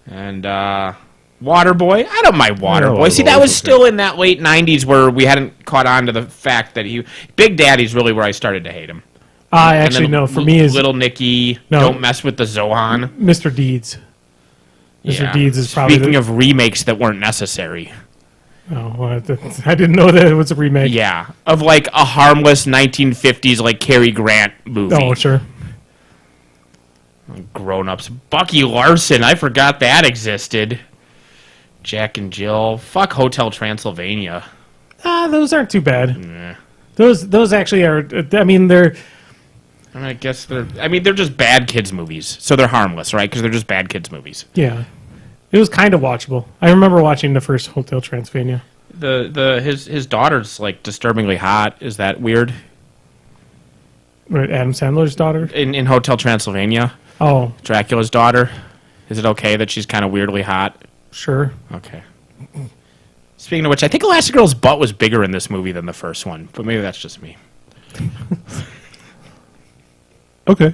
and Waterboy. I don't mind Waterboy. See, that was still in that late 90s where we hadn't caught on to the fact that Big Daddy's really where I started to hate him. Actually, no. For me, is Little Nicky. No. Don't mess with the Zohan. Mr. Deeds. Mr. Deeds is probably... Speaking of remakes that weren't necessary. Oh, well, I didn't know that it was a remake. Yeah. Of like a harmless 1950s like Cary Grant movie. Oh, sure. Grown-ups. Bucky Larson. I forgot that existed. Jack and Jill. Fuck Hotel Transylvania. Those aren't too bad. Nah. Those actually are... I mean, they're... I mean, I guess they're just bad kids movies, so they're harmless, right? Because they're just bad kids movies. Yeah. It was kind of watchable. I remember watching the first Hotel Transylvania. His daughter's like disturbingly hot. Is that weird? Right, Adam Sandler's daughter? In Hotel Transylvania, Oh, Dracula's daughter. Is it okay that she's kind of weirdly hot? sure. Okay. Speaking of which, I think Elastigirl's butt was bigger in this movie than the first one, but maybe that's just me. Okay.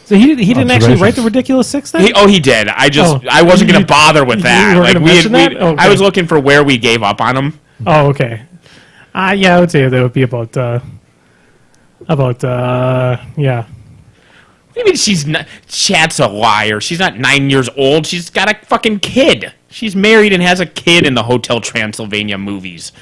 So he didn't actually write the Observations. Ridiculous Six then? He did. I wasn't going to bother with that. you were gonna mention that? Okay. I was looking for where we gave up on him. Oh, okay. Yeah, I would say that would be about yeah. What do you mean she's not? Chad's a liar. She's not 9 years old. She's got a fucking kid. She's married and has a kid in the Hotel Transylvania movies.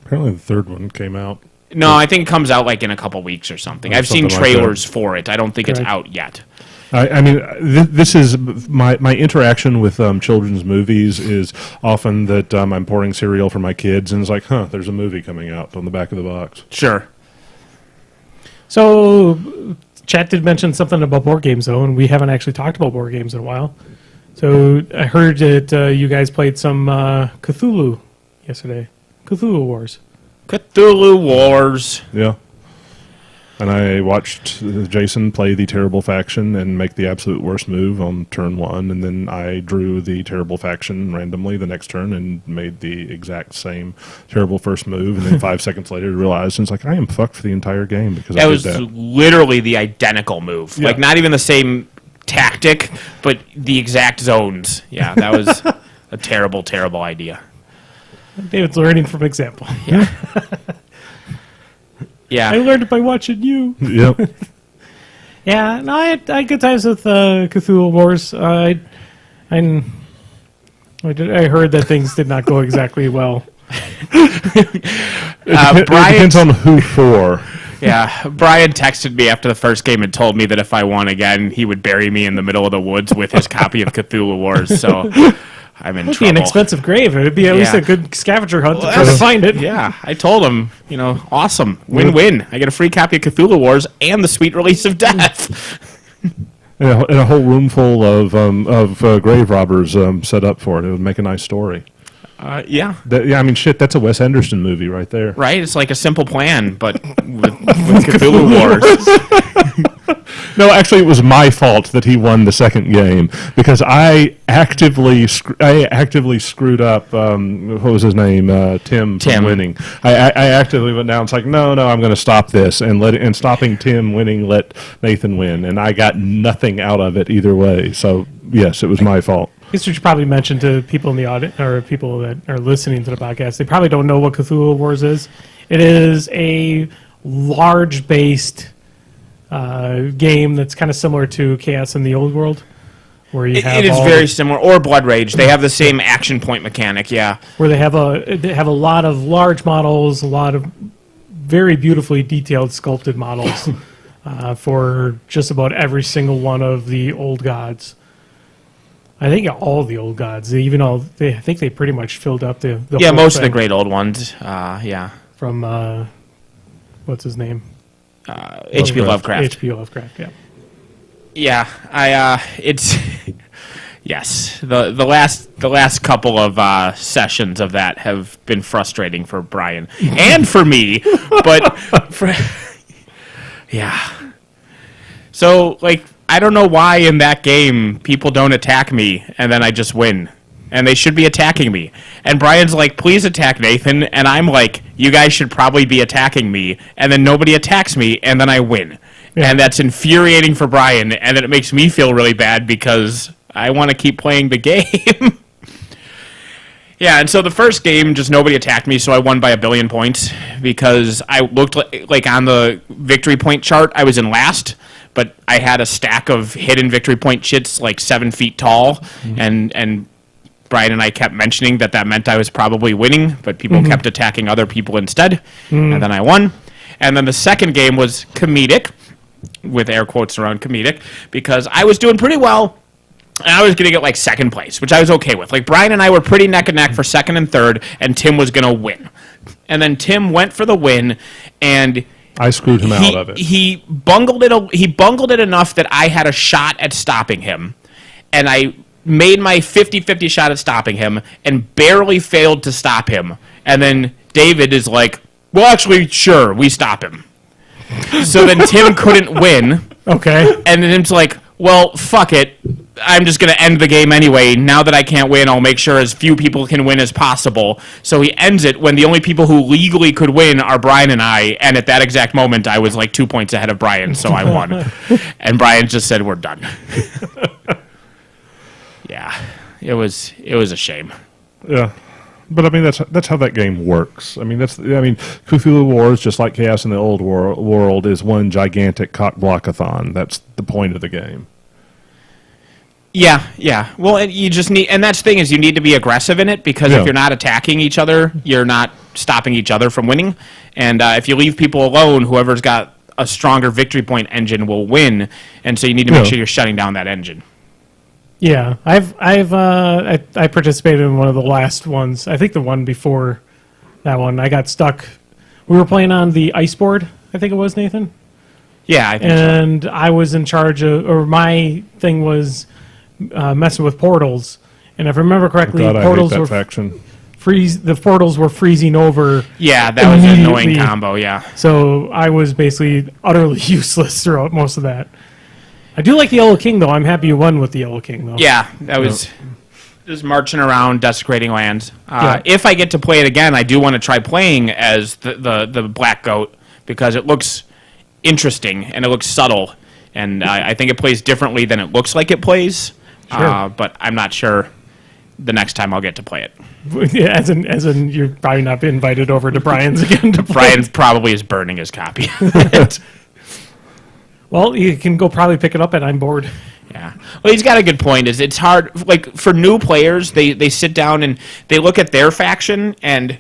Apparently the third one came out. No, I think it comes out like in a couple weeks or something. Or I've seen something like trailers for it. I don't think it's Correct. out yet. I mean, this is my interaction with children's movies is often that I'm pouring cereal for my kids, and it's like, there's a movie coming out on the back of the box. Sure. So, Chat did mention something about board games, though, and we haven't actually talked about board games in a while. So, I heard that you guys played some Cthulhu yesterday. Cthulhu Wars. Cthulhu Wars. Yeah. And I watched Jason play the terrible faction and make the absolute worst move on turn one, and then I drew the terrible faction randomly the next turn and made the exact same terrible first move, and then 5 seconds later realized, and it's like, I am fucked for the entire game because I That did was that. literally the identical move. Yeah. Like, not even the same tactic, but the exact zones. Yeah, that was a terrible, terrible idea. David's learning from example. Yeah. I Yeah. learned it by watching you. Yep. Yeah, no, I had good times with Cthulhu Wars. I heard that things did not go exactly well. It Brian, depends on who for. yeah, Brian texted me after the first game and told me that if I won again, he would bury me in the middle of the woods with his copy of Cthulhu Wars. So I'm in It would be an trouble. expensive grave. It would be at least Yeah. a good scavenger hunt to Well, try to that's- find it. Yeah, I told him, awesome, win-win. I get a free copy of Cthulhu Wars and the sweet release of Death. And a whole room full of grave robbers set up for it. It would make a nice story. Yeah, Yeah, I mean, shit, that's a Wes Anderson movie right there. right. It's like a simple plan, but with Cthulhu Wars. No, actually, it was my fault that he won the second game because I actively screwed up. What was his name? Tim. Tim. From winning. I actively went down. It's like, no, I'm going to stop this, and stopping Tim winning let Nathan win, and I got nothing out of it either way. So yes, it was my fault. This should probably mention to people in the audience or people that are listening to the podcast. They probably don't know what Cthulhu Wars is. It is a large-based game that's kind of similar to Chaos in the Old World, where you have It is all very similar, or Blood Rage. They have the same action point mechanic. Yeah, where they have a lot of large models, a lot of very beautifully detailed sculpted models for just about every single one of the old gods. I think all the old gods, I think they pretty much filled up the yeah. whole Most of the thing great old ones. Yeah, from what's his name? H.P. Lovecraft. H.P. Lovecraft. Yeah. Yeah, it's yes. The last couple of sessions of that have been frustrating for Brian and for me, but yeah. So like, I don't know why in that game people don't attack me and then I just win. And they should be attacking me. And Brian's like, please attack Nathan. And I'm like, you guys should probably be attacking me. And then nobody attacks me, and then I win. Yeah. And that's infuriating for Brian. And then it makes me feel really bad because I want to keep playing the game. Yeah, and so the first game, just nobody attacked me, so I won by 1 billion points because I looked like on the victory point chart, I was in last. But I had a stack of hidden victory point shits like 7 feet tall, and Brian and I kept mentioning that meant I was probably winning, but people kept attacking other people instead, and then I won. And then the second game was comedic, with air quotes around comedic, because I was doing pretty well, and I was going to get like second place, which I was okay with. Like Brian and I were pretty neck and neck for second and third, and Tim was going to win. and then Tim went for the win, and I screwed him out of it. He bungled it. He bungled it enough that I had a shot at stopping him, and I made my 50-50 shot at stopping him, and barely failed to stop him. And then David is like, "Well, actually, sure, we stop him." So then Tim couldn't win. Okay. And then Tim's like, "Well, fuck it. I'm just going to end the game anyway. Now that I can't win, I'll make sure as few people can win as possible." So he ends it when the only people who legally could win are Brian and I. And at that exact moment, I was like 2 points ahead of Brian, so I won. And Brian just said, "We're done." Yeah, it was a shame. Yeah. But I mean, that's how that game works. I mean, Cthulu Wars, just like Chaos in the Old World, is one gigantic cock blockathon. That's the point of the game. Yeah. Well, and you just need, and that's the thing is, you need to be aggressive in it, because if you're not attacking each other, you're not stopping each other from winning. And if you leave people alone, whoever's got a stronger victory point engine will win. And so you need to make sure you're shutting down that engine. Yeah, I participated in one of the last ones. I think the one before that one. I got stuck. We were playing on the ice board, I think it was, Nathan. Yeah, I think so. And I was in charge of, or my thing was messing with portals. And if I remember correctly, portals were faction. The portals were freezing over. Yeah, that was an annoying combo. Yeah. So I was basically utterly useless throughout most of that. I do like the Yellow King, though. I'm happy you won with the Yellow King, though. Yeah, that was just marching around, desecrating lands. If I get to play it again, I do want to try playing as the Black Goat, because it looks interesting and it looks subtle, and I think it plays differently than it looks like it plays. Sure. But I'm not sure the next time I'll get to play it. Yeah, as in, you're probably not invited over to Brian's again to play. Brian probably is burning his copy. Well, you can go probably pick it up at I'm bored. Yeah. Well, he's got a good point. Is it's hard, like, for new players, they sit down and they look at their faction, and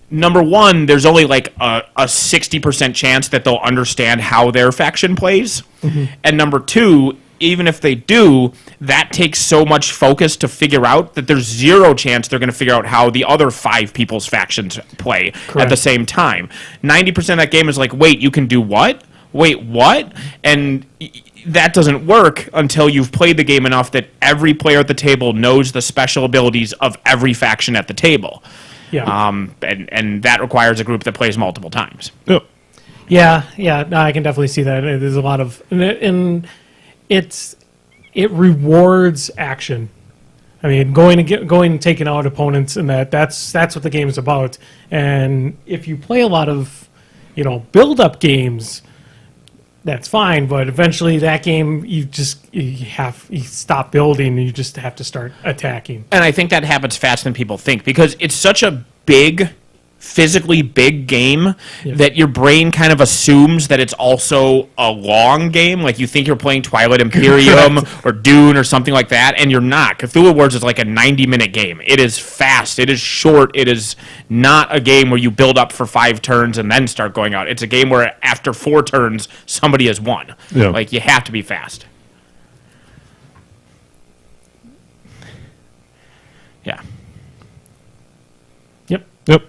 number one, there's only like a 60% chance that they'll understand how their faction plays. Mm-hmm. And number two, even if they do, that takes so much focus to figure out that there's zero chance they're going to figure out how the other 5 people's factions play at the same time. 90% of that game is like, wait, you can do what? Wait, what? And that doesn't work until you've played the game enough that every player at the table knows the special abilities of every faction at the table. Yeah. And that requires a group that plays multiple times. Yep. Yeah. No, I can definitely see that. There's a lot of, and it rewards action. I mean, going and taking out opponents, and that's what the game is about. And if you play a lot of, build-up games, that's fine, but eventually that game you stop building and you just have to start attacking. And I think that happens faster than people think, because it's such a physically big game that your brain kind of assumes that it's also a long game. Like, you think you're playing Twilight Imperium or Dune or something like that, and you're not. Cthulhu Wars is like a 90-minute game. It is fast. It is short. It is not a game where you build up for 5 turns and then start going out. It's a game where after 4 turns, somebody has won. Yeah. Like, you have to be fast. Yeah. Yep.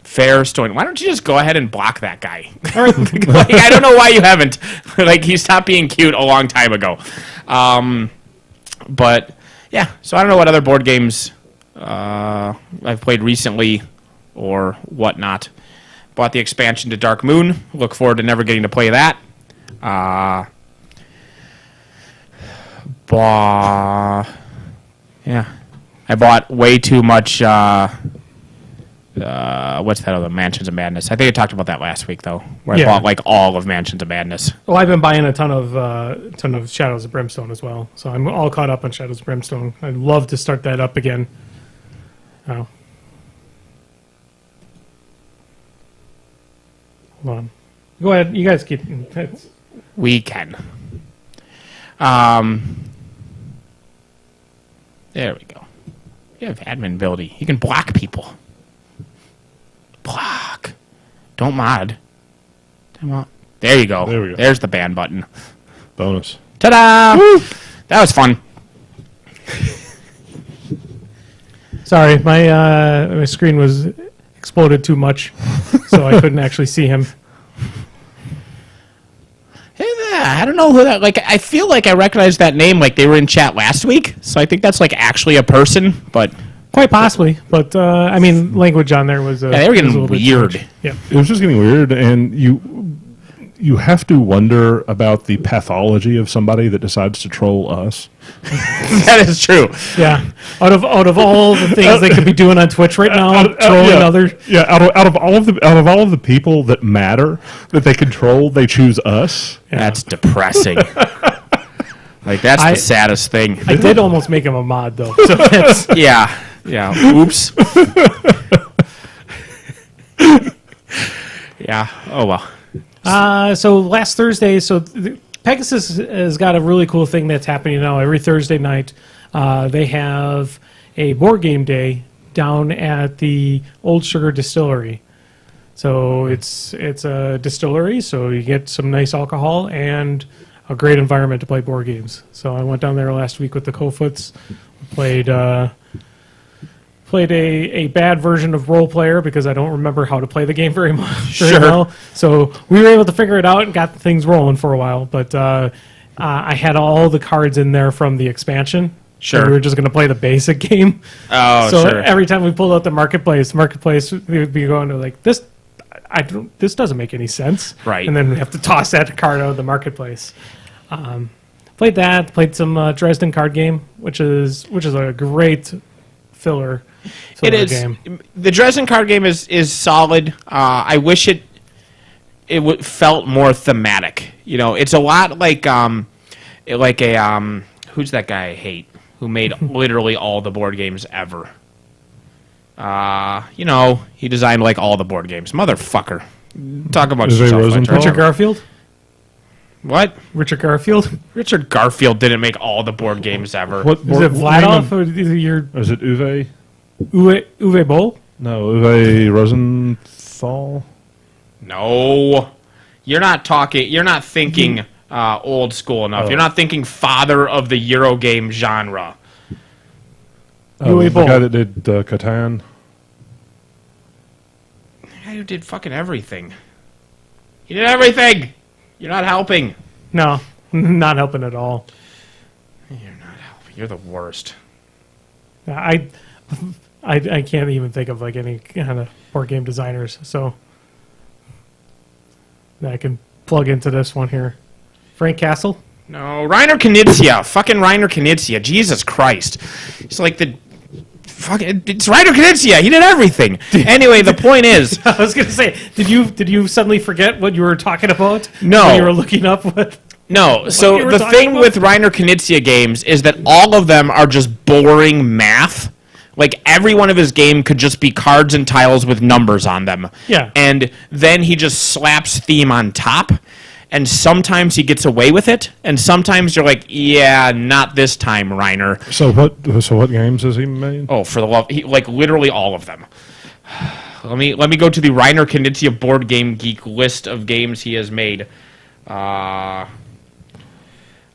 Fair Stone. Why don't you just go ahead and block that guy? Like, I don't know why you haven't. Like, he stopped being cute a long time ago. But yeah, so I don't know what other board games I've played recently or whatnot. Bought the expansion to Dark Moon. Look forward to never getting to play that. Yeah, I bought way too much. What's that other, Mansions of Madness? I think I talked about that last week, though, where I bought like all of Mansions of Madness. Well, I've been buying a ton of Shadows of Brimstone as well, so I'm all caught up on Shadows of Brimstone. I'd love to start that up again. Oh. Hold on. Go ahead. You guys keep... We can. There we go. You have admin ability. You can block people. Block. Don't mod. There you go. There we go. There's the ban button. Bonus. Ta-da! Woo! That was fun. Sorry, my screen was exploded too much, so I couldn't actually see him. I don't know who that. Like, I feel like I recognize that name. Like they were in chat last week, so I think that's like actually a person. But Quite possibly, but I mean, language on there was. yeah, they were was a getting little bit weird. strange. Yeah. It was just getting weird, and you have to wonder about the pathology of somebody that decides to troll us. That is true. Yeah, out of all the things they could be doing on Twitch right now, trolling yeah, others. Yeah, out of all of the people that matter that they control, they choose us. Yeah. That's depressing. Like that's the saddest thing. I did almost make him a mod though. So that's, Yeah. Oops. Yeah. Oh well. so last Thursday, Pegasus has got a really cool thing that's happening now. Every Thursday night, they have a board game day down at the Old Sugar Distillery. So it's a distillery, so you get some nice alcohol and a great environment to play board games. So I went down there last week with the Kofoots, played a bad version of Role Player because I don't remember how to play the game very well. So we were able to figure it out and got things rolling for a while. But I had all the cards in there from the expansion. Sure. We were just going to play the basic game. Oh, so sure. every time we pulled out the marketplace, we would be going to like this. This doesn't make any sense. Right. And then we have to toss that card out of the marketplace. Played that. Played some Dresden card game, which is a great filler It is. game. The Dresden card game is solid. I wish it felt more thematic. You know, it's a lot like who's that guy I hate who made literally all the board games ever. You know, he designed like all the board games. Motherfucker. Talk about Is it yourself, Rosenthal? Richard. Richard Garfield. What? Richard Garfield. Richard Garfield didn't make all the board games ever. What Is board- it Vladov or is it your Is it Uwe? Uwe Boll? No, Uwe Rosenthal. No. You're not talking. You're not thinking old school enough. Oh. You're not thinking father of the Eurogame genre. Uwe The Boll. guy that did Catan. The guy who did fucking everything. He did everything. You're not helping. No, not helping at all. You're not helping. You're the worst. I can't even think of like any kind of board game designers, so I can plug into this one here. Frank Castle. No, Reiner Knizia. Fucking Reiner Knizia. Jesus Christ. It's like the fucking. It's Reiner Knizia. He did everything. Anyway, the point is. I was gonna say, did you suddenly forget what you were talking about? No. When you were looking up what. No, you so were the talking thing about? with Reiner Knizia games is that all of them are just boring math. Like, every one of his game could just be cards and tiles with numbers on them. Yeah. And then he just slaps theme on top, and sometimes he gets away with it, and sometimes you're like, yeah, not this time, Reiner. So what games has he made? Oh, for the love, like, literally all of them. Let me go to the Reiner Knizia Board Game Geek list of games he has made.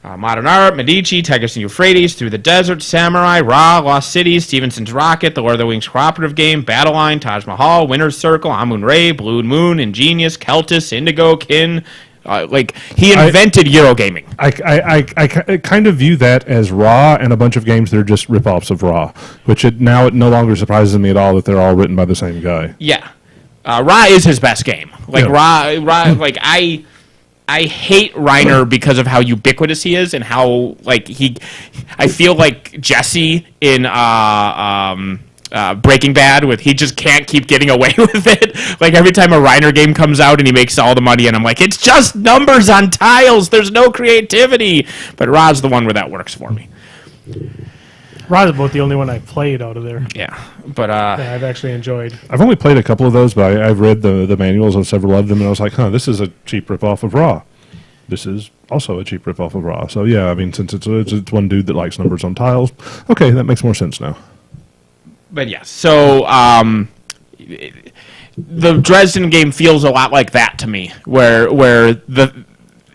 Modern Art, Medici, Tigris and Euphrates, Through the Desert, Samurai, Ra, Lost Cities, Stevenson's Rocket, The Lord of the Wings Cooperative Game, Battle Line, Taj Mahal, Winner's Circle, Amun-Re, Blue Moon, Ingenious, Keltis, Indigo, Kin. He invented Eurogaming. I kind of view that as Raw and a bunch of games that are just rip-offs of Raw, which it no longer surprises me at all that they're all written by the same guy. Yeah. Ra is his best game. Like, Yeah. Ra, like, I hate Reiner because of how ubiquitous he is and how, like, I feel like Jesse in Breaking Bad he just can't keep getting away with it. Like, every time a Reiner game comes out and he makes all the money, and I'm like, it's just numbers on tiles. There's no creativity. But Ra's the one where that works for me. Ra's about the only one I played out of there Yeah. But, that I've actually enjoyed. I've only played a couple of those, but I've read the manuals of several of them, and I was like, this is a cheap rip-off of Raw. This is also a cheap rip-off of Raw. So, yeah, I mean, since it's one dude that likes numbers on tiles, okay, that makes more sense now. But yes, so the Dresden game feels a lot like that to me, where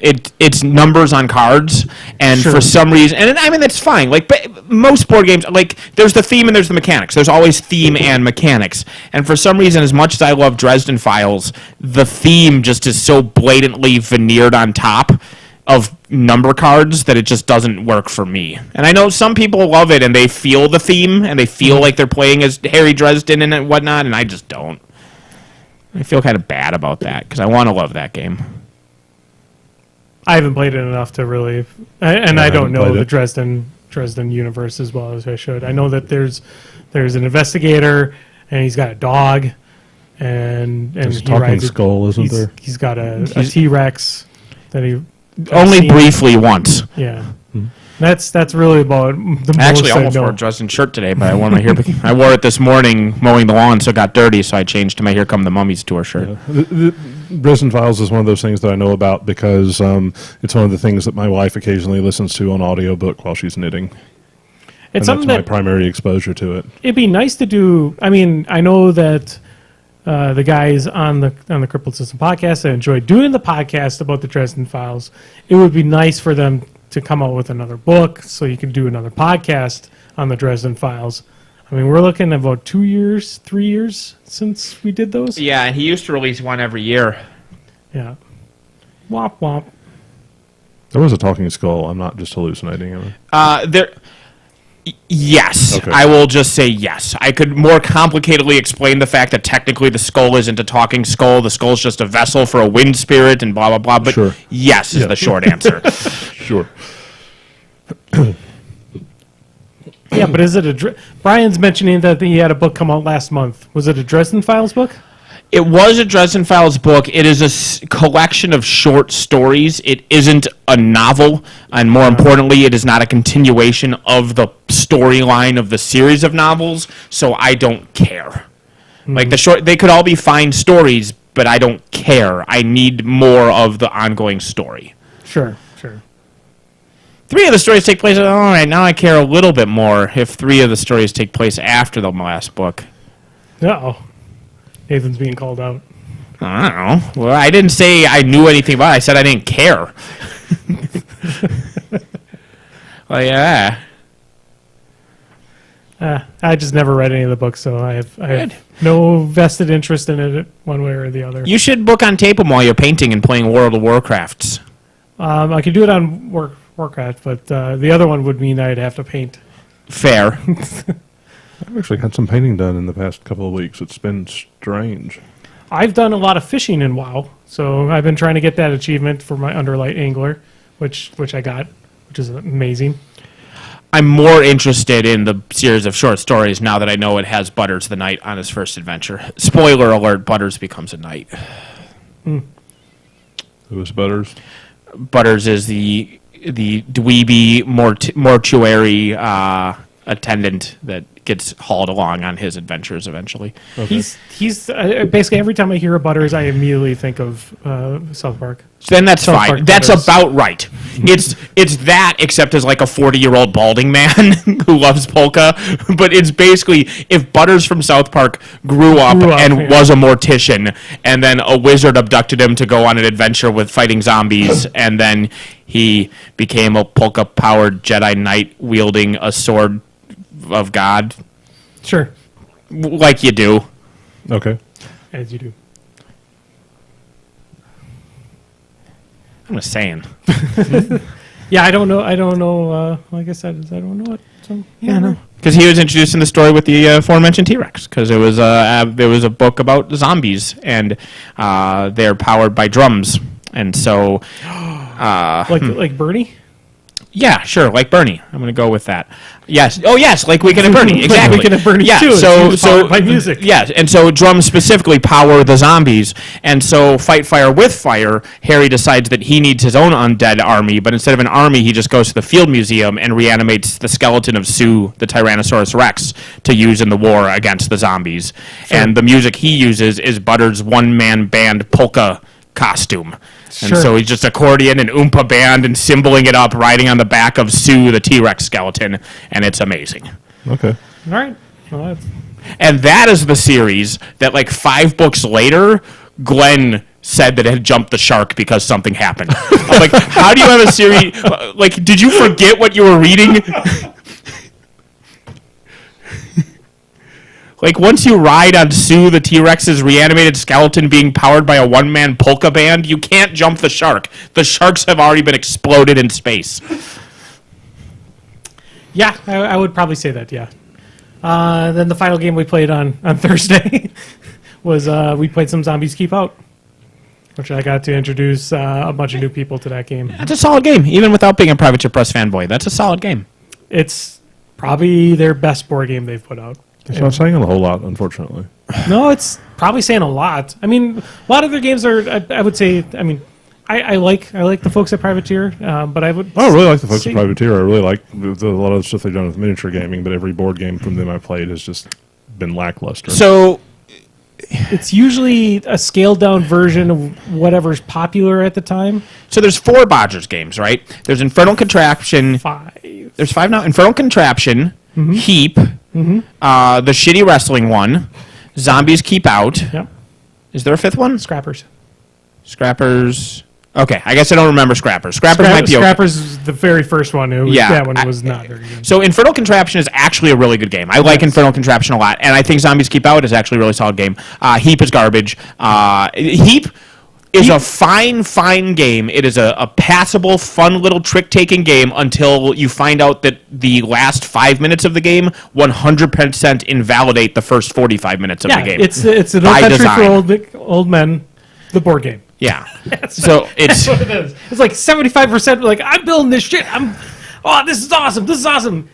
it's numbers on cards, and Sure. for some reason, and I mean that's fine. Like, but most board games, like there's the theme and there's the mechanics. There's always theme and mechanics, and for some reason, as much as I love Dresden Files, the theme just is so blatantly veneered on top of number cards that it just doesn't work for me. And I know some people love it and they feel the theme and they feel like they're playing as Harry Dresden and whatnot, and I just don't. I feel kind of bad about that because I want to love that game. I haven't played it enough to really, and Yeah, I I don't haven't know played the it. Dresden universe as well as I should. I know that there's an investigator and he's got a dog, and There's a he talking rides skull, isn't there? He's got a T-Rex that he Only seen. briefly once. Yeah, that's really about the I actually most almost I know. wore a Dresden shirt today, but I wore my I wore it this morning mowing the lawn, so it got dirty, so I changed to my Here Come the Mummies tour shirt. The Dresden Files is one of those things that I know about because it's one of the things that my wife occasionally listens to on audiobook while she's knitting. It's And something that's my that primary exposure to it. it'd be nice to do. I mean, I know that the guys on the Crippled System podcast, I enjoy doing the podcast about the Dresden Files. It would be nice for them to come out with another book so you can do another podcast on the Dresden Files. I mean, we're looking at about 2 years, 3 years since we did those. Yeah, and he used to release one every year. Yeah. Womp womp. There was a talking skull. I'm not just hallucinating. Am I? Yes, Okay. I will just say yes. I could more complicatedly explain the fact that technically the skull isn't a talking skull. The skull's just a vessel for a wind spirit and blah, blah, blah. But Sure. yes is the short answer. Sure. Yeah, but is it Brian's mentioning that he had a book come out last month. Was it a Dresden Files book? It was a Dresden Files book. It is a collection of short stories. It isn't a novel, and more importantly, it is not a continuation of the storyline of the series of novels, so I don't care. Like they could all be fine stories, but I don't care. I need more of the ongoing story. Sure. 3 of the stories take place. All right, now I care a little bit more if 3 of the stories take place after the last book. Uh-oh. Nathan's being called out. I don't know. Well, I didn't say I knew anything about it. I said I didn't care. Well, yeah. I just never read any of the books, so I have no vested interest in it one way or the other. You should book on tape them while you're painting and playing World of Warcrafts. I could do it on Warcraft, but the other one would mean I'd have to paint. Fair. I've actually had some painting done in the past couple of weeks. It's been strange. I've done a lot of fishing in WoW, so I've been trying to get that achievement for my Underlight Angler, which I got, which is amazing. I'm more interested in the series of short stories now that I know it has Butters the Knight on his first adventure. Spoiler alert, Butters becomes a knight. Who was Butters? Butters is the dweeby mortuary attendant that gets hauled along on his adventures eventually. Okay. He's basically every time I hear of Butters, I immediately think of South Park. Then that's South fine. Park That's Butters. about right. It's that, except as like a 40-year-old balding man who loves polka. But it's basically if Butters from South Park grew up and yeah. was a mortician, and then a wizard abducted him to go on an adventure with fighting zombies, and then he became a polka-powered Jedi Knight wielding a sword of God, Sure, like you do. Okay. as you do. I'm just saying. Yeah, I don't know. Like I said, I don't know it. So yeah, no. Because he was introduced in the story with the aforementioned T-Rex. Because there was a book about zombies, and they're powered by drums, and so Like Bernie. yeah, sure, like Bernie. I'm going to go with that. Yes. Oh, yes, like Weekend at Bernie. Exactly. Weekend at Bernie, yeah, too. So, It's powered by music. Yes, and so drums specifically power the zombies. And so Fight Fire with Fire, Harry decides that he needs his own undead army, but instead of an army, he just goes to the Field Museum and reanimates the skeleton of Sue, the Tyrannosaurus Rex, to use in the war against the zombies. And the music he uses is Butters' one-man band polka costume. And Sure. so he's just accordion and oompa band and cymbaling it up, riding on the back of Sue, the T-Rex skeleton, and it's amazing. Okay. All right. Well, that's And that is the series that, like 5 books later, Glenn said that it had jumped the shark because something happened. I'm like, how do you have a series? Like, did you forget what you were reading? Like, once you ride on Sue the T-Rex's reanimated skeleton being powered by a one-man polka band, you can't jump the shark. The sharks have already been exploded in space. Yeah, I would probably say that, yeah. Then the final game we played on Thursday was we played some Zombies Keep Out, which I got to introduce a bunch of new people to that game. That's a solid game, even without being a Private Press fanboy. That's a solid game. It's probably their best board game they've put out. It's not saying a whole lot, unfortunately. No, it's probably saying a lot. I mean, a lot of their games are, I would say, I mean, I like the folks at Privateer, but I would... I really like the folks at Privateer. I really like a lot of the stuff they've done with miniature gaming, but every board game from them I played has just been lackluster. So... It's usually a scaled-down version of whatever's popular at the time. So there's 4 Bodgers games, right? There's Infernal Contraption. 5. There's 5 now. Infernal Contraption, Heap, the shitty wrestling one, Zombies Keep Out. Yep. Is there a 5th one? Scrappers. Scrappers. Okay, I guess I don't remember Scrappers. Scrappers might be okay. Scrappers is the very first one. That one was not very good. So Infernal Contraption is actually a really good game. I like Infernal Contraption a lot, and I think Zombies Keep Out is actually a really solid game. Heap is garbage. Heap is a fine game. It is a passable, fun little trick-taking game until you find out that the last 5 minutes of the game 100% invalidate the first 45 minutes of the game. It's an by old country design. for old men, the board game. Yeah. So it's That's what it is. It's like 75% like, I'm building this shit. This is awesome. This is awesome.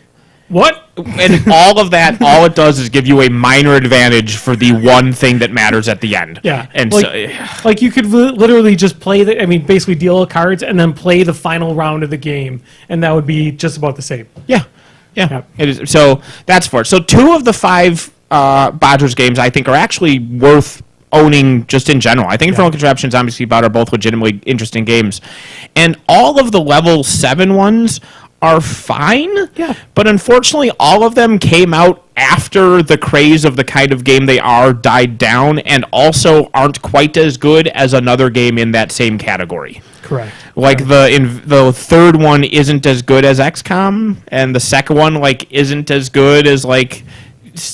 What? And all of that, all it does is give you a minor advantage for the one thing that matters at the end. Yeah. And like you could literally just play basically deal cards and then play the final round of the game, and that would be just about the same. Yeah. It is. So that's for it. So 2 of the 5 Bodgers games I think are actually worth owning just in general. I think Infernal Contraption and Zombies Keep Out are both legitimately interesting games. And all of the level 7 ones are fine. Yeah. But unfortunately, all of them came out after the craze of the kind of game they are died down, and also aren't quite as good as another game in that same category. Correct. Like the third one isn't as good as XCOM, and the second one isn't as good as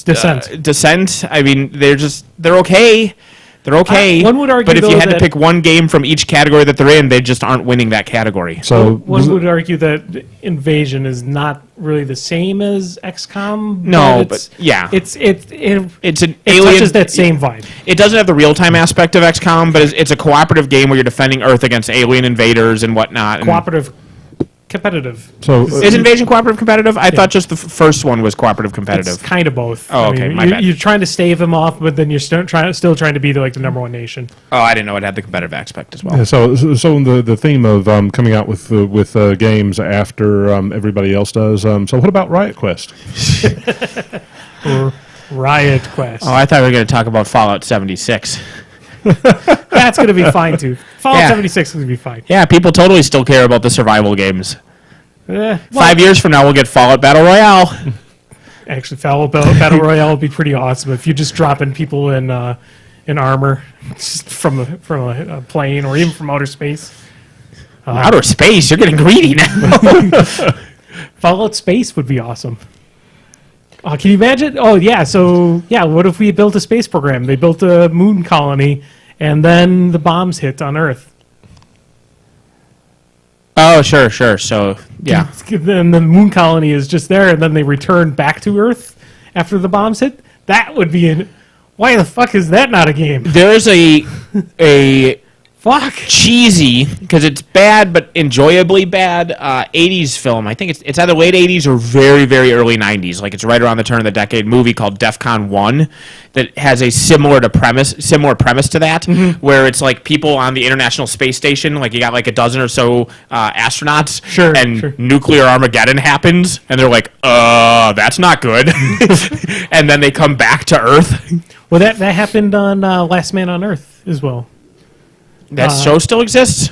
Descent. I mean, they're okay. They're okay. One would argue, but if you though, had to pick one game from each category that they're in, they just aren't winning that category. So one would argue that Invasion is not really the same as XCOM. No, but it's an it alien. touches that same vibe. It doesn't have the real time aspect of XCOM, but it's a cooperative game where you're defending Earth against alien invaders and whatnot. Cooperative, competitive. So Is Invasion cooperative competitive? I thought just the first one was cooperative competitive. It's kind of both. Oh, okay, my bad. You're trying to stave them off, but then you're still trying to be the number one nation. Oh, I didn't know it had the competitive aspect as well. Yeah, so the theme of coming out with games after everybody else does. So what about Riot Quest? Or Riot Quest. Oh, I thought we were going to talk about Fallout 76. That's going to be fine too. Fallout Yeah. 76 is going to be fine. Yeah, people totally still care about the survival games. 5 years from now, we'll get Fallout Battle Royale. Actually, Fallout Battle Royale would be pretty awesome if you just dropping people in armor just from a plane or even from outer space. Outer space? You're getting greedy now. Fallout Space would be awesome. Can you imagine? Oh, yeah. So, yeah, what if we built a space program? They built a moon colony, and then the bombs hit on Earth. Oh, sure. So, yeah. Then the moon colony is just there, and then they return back to Earth after the bombs hit. That would be why the fuck is that not a game? There's a Fuck. cheesy, because it's bad but enjoyably bad, 80s film. I think it's either late 80s or very, very early 90s. It's right around the turn of the decade movie called DEFCON 1 that has a similar premise to that, where it's people on the International Space Station, you got a dozen or so astronauts, Sure. nuclear Armageddon happens, and they're like, that's not good. And then they come back to Earth. Well, that happened on Last Man on Earth as well. That show still exists?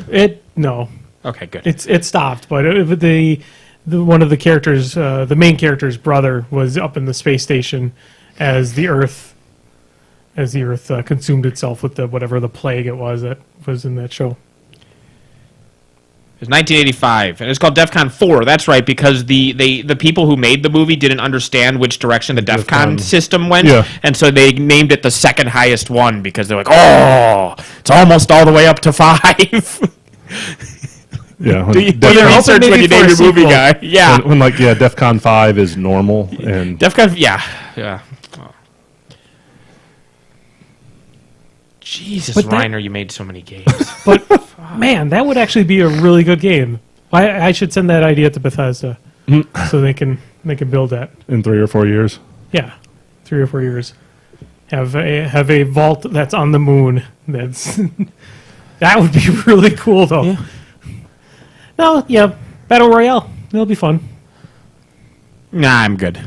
No. Okay, good. It stopped, but the one of the characters, the main character's brother, was up in the space station as the Earth, as the Earth consumed itself with whatever the plague it was that was in that show. It was 1985, and it's called DEFCON 4. That's right, because the people who made the movie didn't understand which direction the DEFCON system went, and so they named it the second highest one because they're like, oh, it's almost all the way up to 5. Yeah, do your research when you name your movie guy. Yeah, when DEFCON 5 is normal and DEFCON, yeah. Oh. Jesus, But Reiner, you made so many games. But man, that would actually be a really good game. I should send that idea to Bethesda so they can build that. in 3 or 4 years. Yeah, 3 or 4 years. Have a vault that's on the moon. That's that would be really cool though. Yeah. No, yeah, Battle Royale. It'll be fun. Nah, I'm good.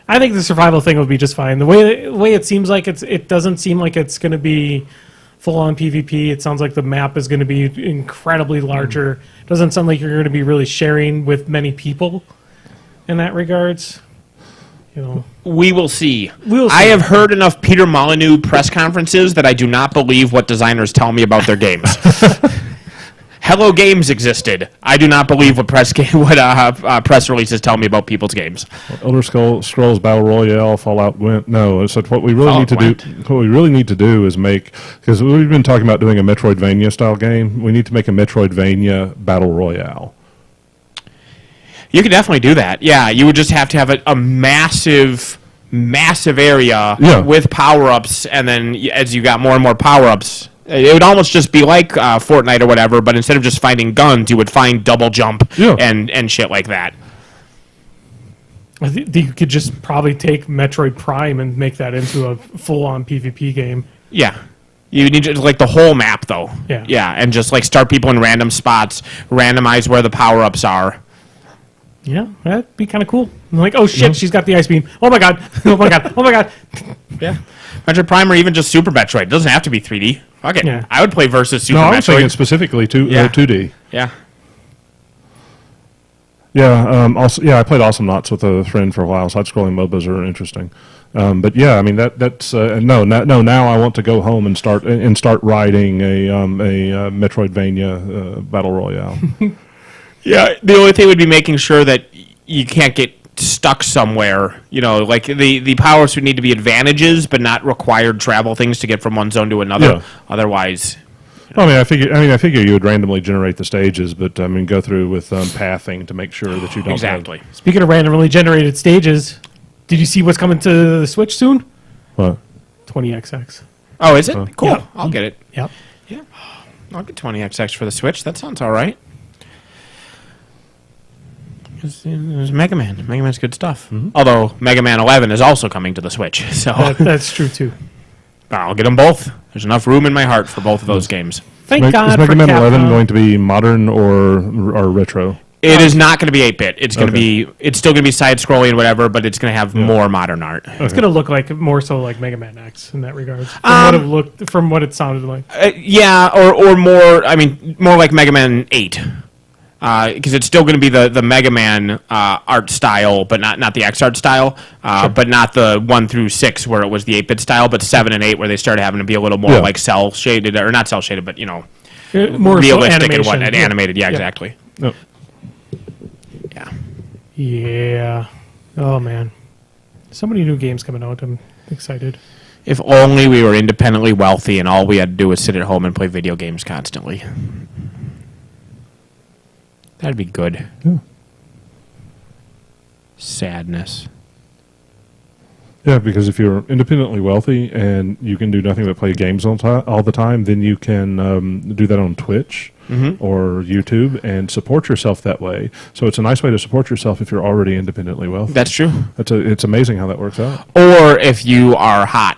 I think the survival thing would be just fine. The way it seems like it doesn't seem like it's going to be full on PvP. It sounds like the map is going to be incredibly larger. It doesn't sound like you're going to be really sharing with many people in that regards. You know, We will see. We'll see. I have heard enough Peter Molyneux press conferences that I do not believe what designers tell me about their games. Hello Games existed. I do not believe what press releases tell me about people's games. Elder Scrolls Battle Royale, Fallout went. No, it's what we really Fallout need to do. What we really need to do is make, because we've been talking about doing a Metroidvania style game. We need to make a Metroidvania Battle Royale. You could definitely do that. Yeah, you would just have to have a massive area with power-ups, and then as you got more and more power-ups, it would almost just be like Fortnite or whatever, but instead of just finding guns, you would find double jump and shit like that. I think you could just probably take Metroid Prime and make that into a full-on PvP game. Yeah. You need to, like, the whole map, though. Yeah. Yeah, and just, like, start people in random spots, randomize where the power-ups are. Yeah, that'd be kind of cool. I'm like, oh shit, she's got the ice beam. Oh my god, oh my god, oh my god. Yeah. Metroid Prime or even just Super Metroid. It doesn't have to be 3D. Fuck it. Yeah. I would play versus Super No, I was thinking Metroid. specifically 2D. Yeah. Yeah. I played Awesome Knots with a friend for a while. Side-scrolling MOBAs are interesting. But yeah, I mean that's no. Now I want to go home and start writing a Metroidvania battle royale. Yeah, the only thing would be making sure that you can't get stuck somewhere. You know, like the powers would need to be advantages, but not required travel things to get from one zone to another. Yeah. Otherwise, I figure you would randomly generate the stages, but go through with pathing to make sure that you don't exactly. Speaking of randomly generated stages, did you see what's coming to the Switch soon? What? 20XX. Oh, is it? Cool. Yeah. I'll get it. Yep. Yeah, I'll get 20XX for the Switch. That sounds all right. There's Mega Man. Mega Man's good stuff. Mm-hmm. Although Mega Man 11 is also coming to the Switch, so That's true too. I'll get them both. There's enough room in my heart for both of those games. Thank God Is Mega for Man 11 Capcom. going to be modern or retro? It is not going to be 8-bit. It's going to Okay. be. It's still going to be side-scrolling and whatever, but it's going to have more modern art. It's going to look like more so like Mega Man X in that regards. From what it sounded like. Yeah, or more. I mean, more like Mega Man 8. Because it's still going to be the Mega Man art style, but not the X art style, but not the 1 through 6 where it was the 8-bit style, but 7 and 8 where they started having to be a little more like cell shaded, or not cell shaded, but More realistic so and whatnot, yeah. animated. Yeah, exactly. No. Yeah. Yeah. Oh man. So many new games coming out. I'm excited. If only we were independently wealthy and all we had to do was sit at home and play video games constantly. That'd be good. Yeah. Sadness. Yeah, because if you're independently wealthy and you can do nothing but play games all the time, then you can do that on Twitch or YouTube and support yourself that way. So it's a nice way to support yourself if you're already independently wealthy. That's true. It's amazing how that works out. Or if you are hot.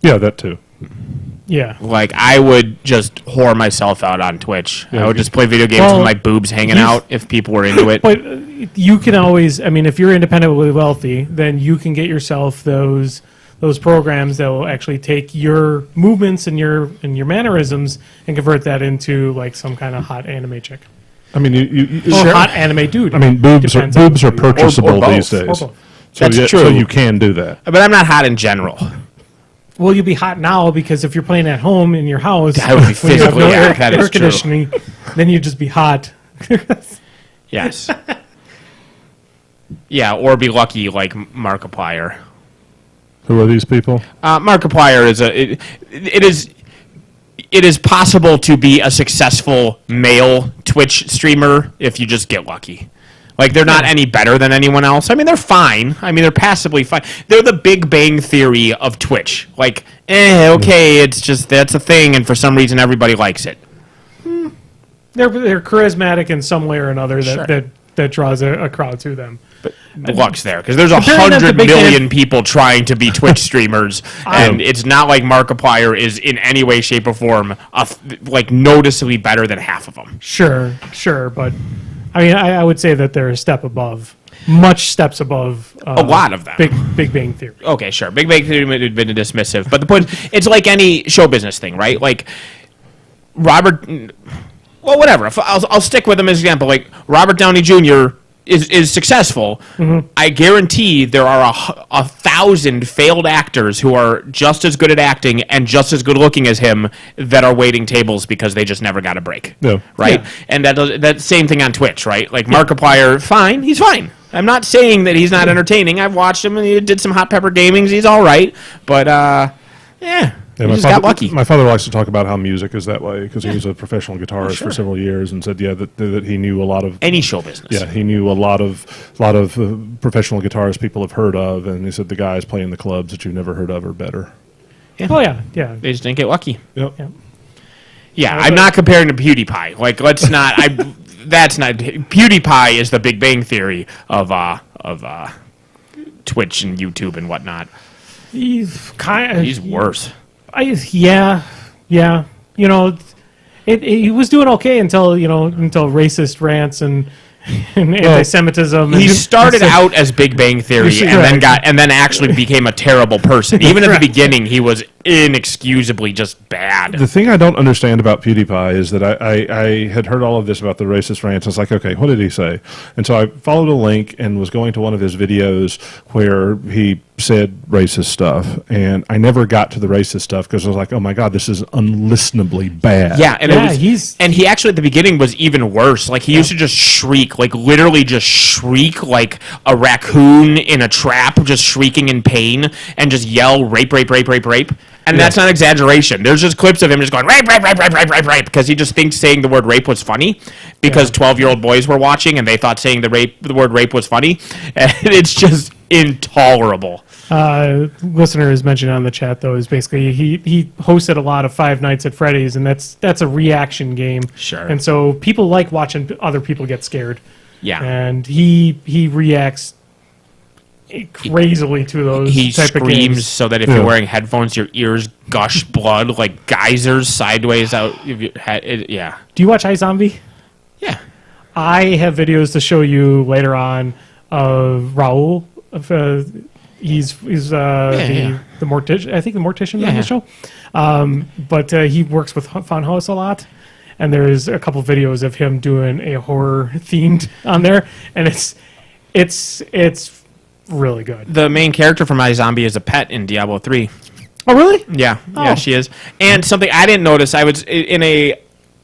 Yeah, that too. Yeah. Like, I would just whore myself out on Twitch. Yeah. I would just play video games Well, with my boobs hanging out if people were into it. But you can always, I mean, if you're independently wealthy, then you can get yourself those programs that will actually take your movements and your mannerisms and convert that into like some kind of hot anime chick. I mean, Or hot anime dude. I mean, boobs Depends are on purchasable Or both. these days. Or both. So That's So true. you can do that. But I'm not hot in general. Well, you'll be hot now because if you're playing at home in your house, I would be when you have physically, yeah, that air is true. conditioning, then you'd just be hot. Yes. Yeah, or be lucky like Markiplier. Who are these people? Markiplier is it is possible to be a successful male Twitch streamer if you just get lucky. Like, they're not any better than anyone else. I mean, they're fine. I mean, they're passably fine. They're the Big Bang Theory of Twitch. Like, okay, it's just, that's a thing, and for some reason everybody likes it. They're charismatic in some way or another Sure. that draws a crowd to them. The luck's there, because there's Comparing them to 100 Big Bang- million people trying to be Twitch streamers, and it's not like Markiplier is in any way, shape, or form like noticeably better than half of them. Sure, but I mean, I would say that they're a step above, much steps above A lot of them. Big Bang Theory. Okay, sure. Big Bang Theory would have been dismissive, but the point, it's like any show business thing, right? Like Robert, well, whatever. I'll stick with him as an example. Like Robert Downey Jr. is successful. Mm-hmm. I guarantee there are 1,000 failed actors who are just as good at acting and just as good looking as him that are waiting tables because they just never got a break. Yeah. Right? Yeah. And that same thing on Twitch, right? Like Markiplier, fine, he's fine. I'm not saying that he's not entertaining. I've watched him and he did some Hot Pepper Gamings. He's all right. But, yeah. He just got lucky. My father likes to talk about how music is that way because he was a professional guitarist for several years and said, that he knew a lot of Any show business. Yeah, he knew a lot of professional guitarists people have heard of, and he said the guys playing the clubs that you've never heard of are better. Oh yeah. They just didn't get lucky. Yep. Yeah. Yeah, I'm not comparing to PewDiePie. Like, let's not. That's not. PewDiePie is the Big Bang Theory of Twitch and YouTube and whatnot. He's kind of. He's worse. Yeah. You know, he was doing okay until racist rants and anti-Semitism. He and started out as Big Bang Theory Correct. and then actually became a terrible person. Even at the beginning, he was inexcusably just bad. The thing I don't understand about PewDiePie is that I had heard all of this about the racist rants. It's like, okay, what did he say? And so I followed a link and was going to one of his videos where he said racist stuff, and I never got to the racist stuff because I was like, oh my god, this is unlistenably bad. Yeah, and Yeah, he actually at the beginning was even worse. Like he used to just shriek, like literally just shriek like a raccoon in a trap, just shrieking in pain, and just yell rape, rape, rape, rape, rape. And that's not exaggeration. There's just clips of him just going rape, rape, rape, rape, rape, rape, rape, because he just thinks saying the word rape was funny because 12-year-old boys were watching and they thought saying the word rape was funny, and it's just intolerable. Listener is mentioned on the chat though is basically he hosted a lot of Five Nights at Freddy's, and that's a reaction game. Sure. And so people like watching other people get scared. Yeah. And he reacts crazily to those He type of screams games. so that if you're wearing headphones, your ears gush blood like geysers sideways out. If you yeah. Do you watch iZombie? Yeah. I have videos to show you later on of Raul. He's the mortician. I think the mortician on the show. But he works with Funhouse a lot, and there's a couple videos of him doing a horror themed on there, and it's really good. The main character from iZombie is a pet in Diablo 3. Oh, really? Yeah, Oh. yeah, she is. And something I didn't notice, I was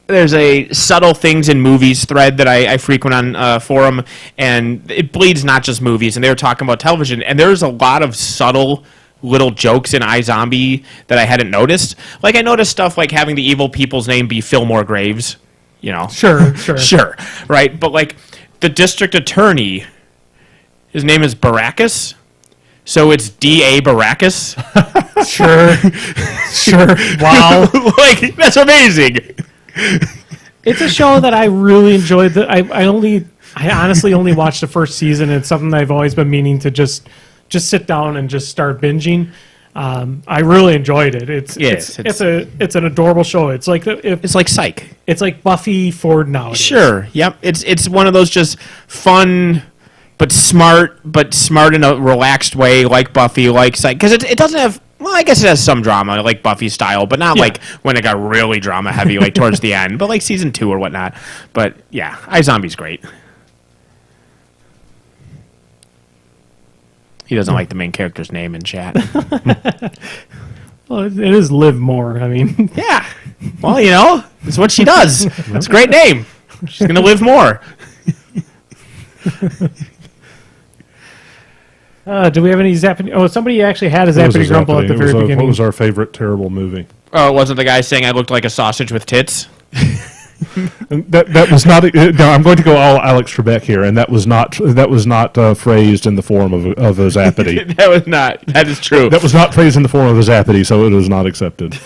there's a subtle things in movies thread that I frequent on forum, and it bleeds not just movies, and they were talking about television, and there's a lot of subtle little jokes in iZombie that I hadn't noticed. Like I noticed stuff like having the evil people's name be Fillmore Graves, you know. Sure. Sure, right? But like the district attorney, his name is Baracus, so it's D.A. Baracus. Sure. Wow. Like, that's amazing. It's a show that I really enjoyed. I honestly only watched the first season. It's something that I've always been meaning to just sit down and just start binging. I really enjoyed it. It's an adorable show. It's like It's like Psych. it's like Buffy for nowadays. Sure. Yep. It's one of those just fun but smart in a relaxed way, like Buffy, like Psych. Because it doesn't have. Well, I guess it has some drama, like Buffy style, but not like when it got really drama heavy, like towards the end, but like season 2 or whatnot. But yeah, iZombie's great. He doesn't like the main character's name in chat. Well, it is Liv More. I mean, Yeah. Well, you know, it's what she does. It's a great name. She's going to live more. do we have any Zappity? Oh, somebody actually had a Zappity Grumble at the very beginning. What was our favorite terrible movie? Oh, it wasn't the guy saying I looked like a sausage with tits? That was not. No, I'm going to go all Alex Trebek here, and that was not phrased in the form of a Zappity. That was not. That is true. That was not phrased in the form of a Zappity, so it was not accepted.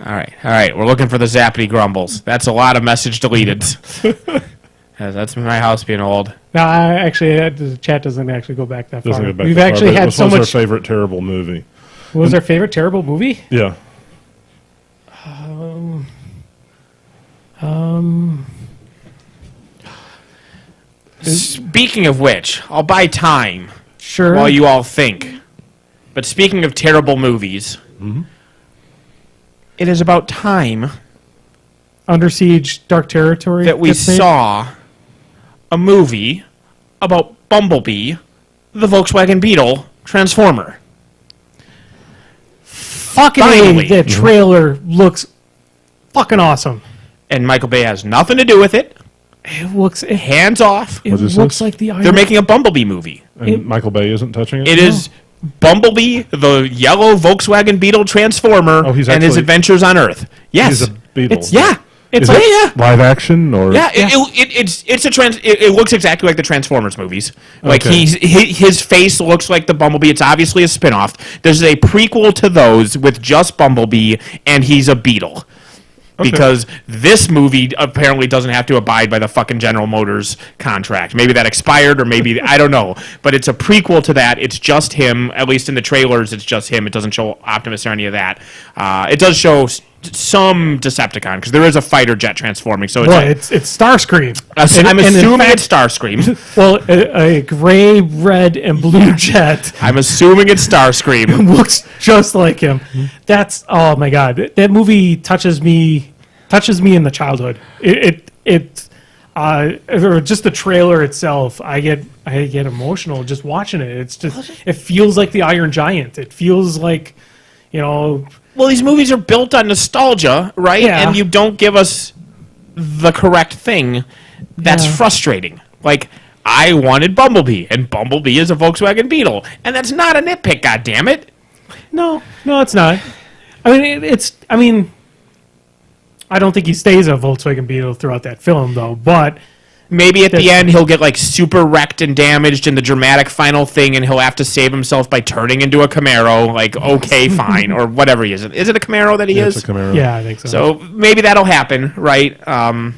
All right. We're looking for the Zappity Grumbles. That's a lot of message deleted. That's my house being old. No, the chat doesn't actually go back that far. Doesn't go back We've that far, actually but had what so was much. our favorite terrible movie? What was our favorite terrible movie? Yeah. Speaking of which, I'll buy time Sure. while you all think. But speaking of terrible movies, it is about time Under Siege, Dark Territory. that we gets made? saw a movie about Bumblebee, the Volkswagen Beetle Transformer. Fucking Finally. A, the trailer looks fucking awesome. And Michael Bay has nothing to do with it. It looks. It, Hands off. it What is looks this? like the Iron. They're making a Bumblebee movie. And Michael Bay isn't touching it? It is Bumblebee, the yellow Volkswagen Beetle Transformer, Oh, he's and his actually- adventures on Earth. Yes. He's a Beetle. It's- Yeah. It's Is like it live action or? Yeah, it looks exactly like the Transformers movies. Like Okay. his face looks like the Bumblebee. It's obviously a spin-off. There's a prequel to those with just Bumblebee, and he's a Beetle. Because this movie apparently doesn't have to abide by the fucking General Motors contract. Maybe that expired, or maybe I don't know. But it's a prequel to that. It's just him. At least in the trailers, it's just him. It doesn't show Optimus or any of that. It does show some Decepticon because there is a fighter jet transforming. So well, it's Starscream. I'm in assuming fact- it's Starscream. Well, a gray, red, and blue jet I'm assuming it's Starscream. looks just like him. That's oh my god, that movie touches me in the childhood. Or just the trailer itself, I get emotional just watching it. It's just it feels like the Iron Giant. It feels like, you know. Well, these movies are built on nostalgia, right? Yeah. And you don't give us the correct thing. That's Yeah. frustrating. Like, I wanted Bumblebee, and Bumblebee is a Volkswagen Beetle. And that's not a nitpick, goddammit. No, it's not. I mean, I don't think he stays a Volkswagen Beetle throughout that film, though. But Maybe at the That's- end he'll get, like, super wrecked and damaged in the dramatic final thing, and he'll have to save himself by turning into a Camaro. Like, okay, fine. Or whatever he is. Is it a Camaro that he Yeah, is? it's a Camaro. yeah, I think so. So maybe that'll happen, right? Well,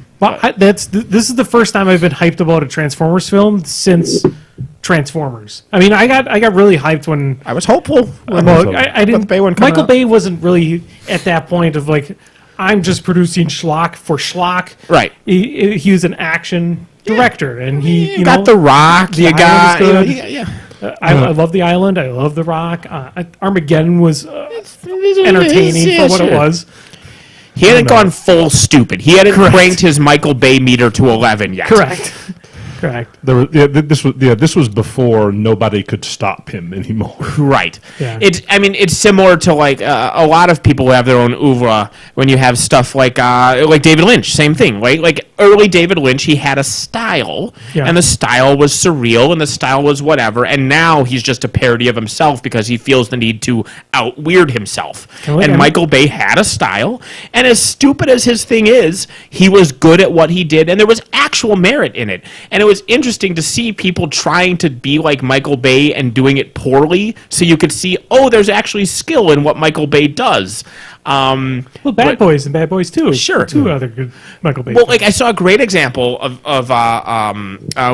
this is the first time I've been hyped about a Transformers film since Transformers. I mean, I got really hyped when. I was hopeful. Well, I didn't. Bay one coming Michael out. Bay wasn't really at that point of like, I'm just producing schlock for schlock. Right. He was an action director, and he You got The Rock. The You got... Island is You good. yeah. I love the Island. I love the Rock. Armageddon was entertaining for what it was. He hadn't gone full stupid. He hadn't cranked his Michael Bay meter to 11 yet. Correct. This was before nobody could stop him anymore. Right. Yeah. It's similar to like a lot of people who have their own oeuvre when you have stuff like David Lynch. Same thing, right? Like early David Lynch, he had a style, Yeah. and the style was surreal, and the style was whatever. And now he's just a parody of himself because he feels the need to out weird himself. And Michael Bay had a style, and as stupid as his thing is, he was good at what he did, and there was actual merit in it. And it was interesting to see people trying to be like Michael Bay and doing it poorly, so you could see, oh, there's actually skill in what Michael Bay does. Well, Bad Boys and Bad Boys 2. Sure. Two other good Michael Bay. Well, like I saw a great example of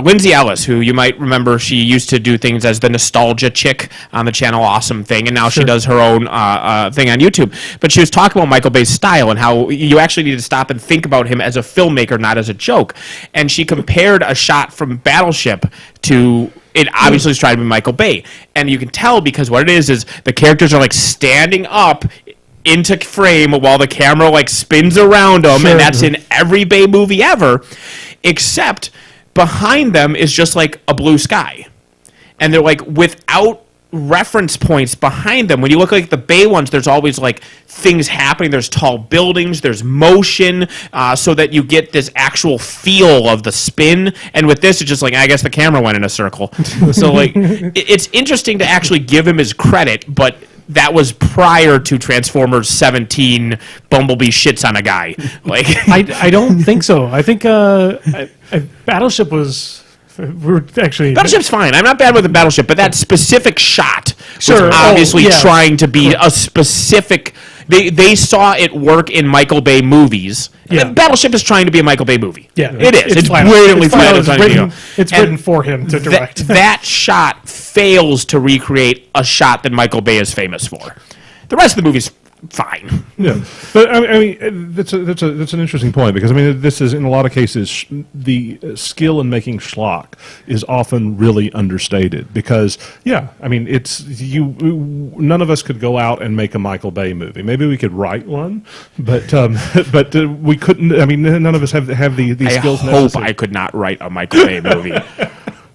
Lindsay Ellis, who you might remember. She used to do things as the nostalgia chick on the channel Awesome Thing, and now she does her own thing on YouTube. But she was talking about Michael Bay's style and how you actually need to stop and think about him as a filmmaker, not as a joke. And she compared a shot from Battleship to. It obviously is trying to be Michael Bay, and you can tell because what it is the characters are like standing up into frame while the camera like spins around them, and that's in every Bay movie ever, except behind them is just like a blue sky, and they're like without reference points behind them. When you look like the Bay ones, there's always like things happening. There's tall buildings, there's motion, so that you get this actual feel of the spin. And with this, it's just like, I guess the camera went in a circle. So like, it's interesting to actually give him his credit, but that was prior to Transformers 17. Bumblebee shits on a guy. Like, I don't think so. I think Battleship was. We're actually Battleship's fine. I'm not bad with the Battleship, but that specific shot Sure. was obviously Oh, yeah. trying to be a specific. They saw it work in Michael Bay movies. Yeah. And Battleship is trying to be a Michael Bay movie. Yeah, it is. It's flat out. brilliantly It's flat out. trying to do. It's And written for him to direct. That shot fails to recreate a shot that Michael Bay is famous for. The rest of the movie's fine. Yeah, but I mean that's an interesting point, because I mean this is, in a lot of cases, the skill in making schlock is often really understated, because I mean none of us could go out and make a Michael Bay movie. Maybe we could write one, but we couldn't. I mean, none of us have the skills I hope necessary. I could not write a Michael Bay movie.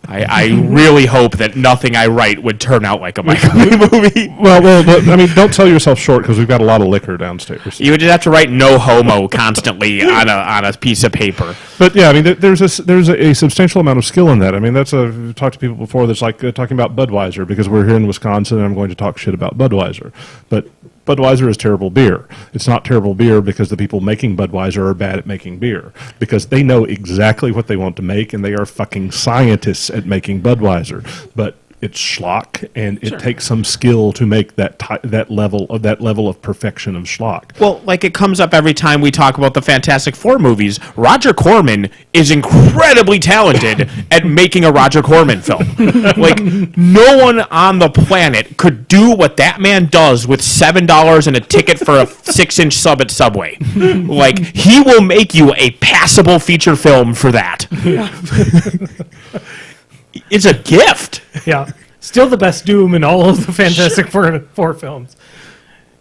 I really hope that nothing I write would turn out like a Michael Bay movie. Well, but, I mean, don't sell yourself short, because we've got a lot of liquor downstairs. You would just have to write "no homo" constantly on a piece of paper. But yeah, I mean, there's a substantial amount of skill in that. I mean, that's I've talked to people before that's like talking about Budweiser, because we're here in Wisconsin and I'm going to talk shit about Budweiser. But Budweiser is terrible beer. It's not terrible beer because the people making Budweiser are bad at making beer, because they know exactly what they want to make, and they are fucking scientists at making Budweiser. But it's schlock, and it takes some skill to make that level of perfection of schlock. Well, like it comes up every time we talk about the Fantastic Four movies. Roger Corman is incredibly talented at making a Roger Corman film. Like, no one on the planet could do what that man does with $7 and a ticket for a 6-inch sub at Subway. Like, he will make you a passable feature film for that. It's a gift. Yeah, still the best Doom in all of the Fantastic Four films.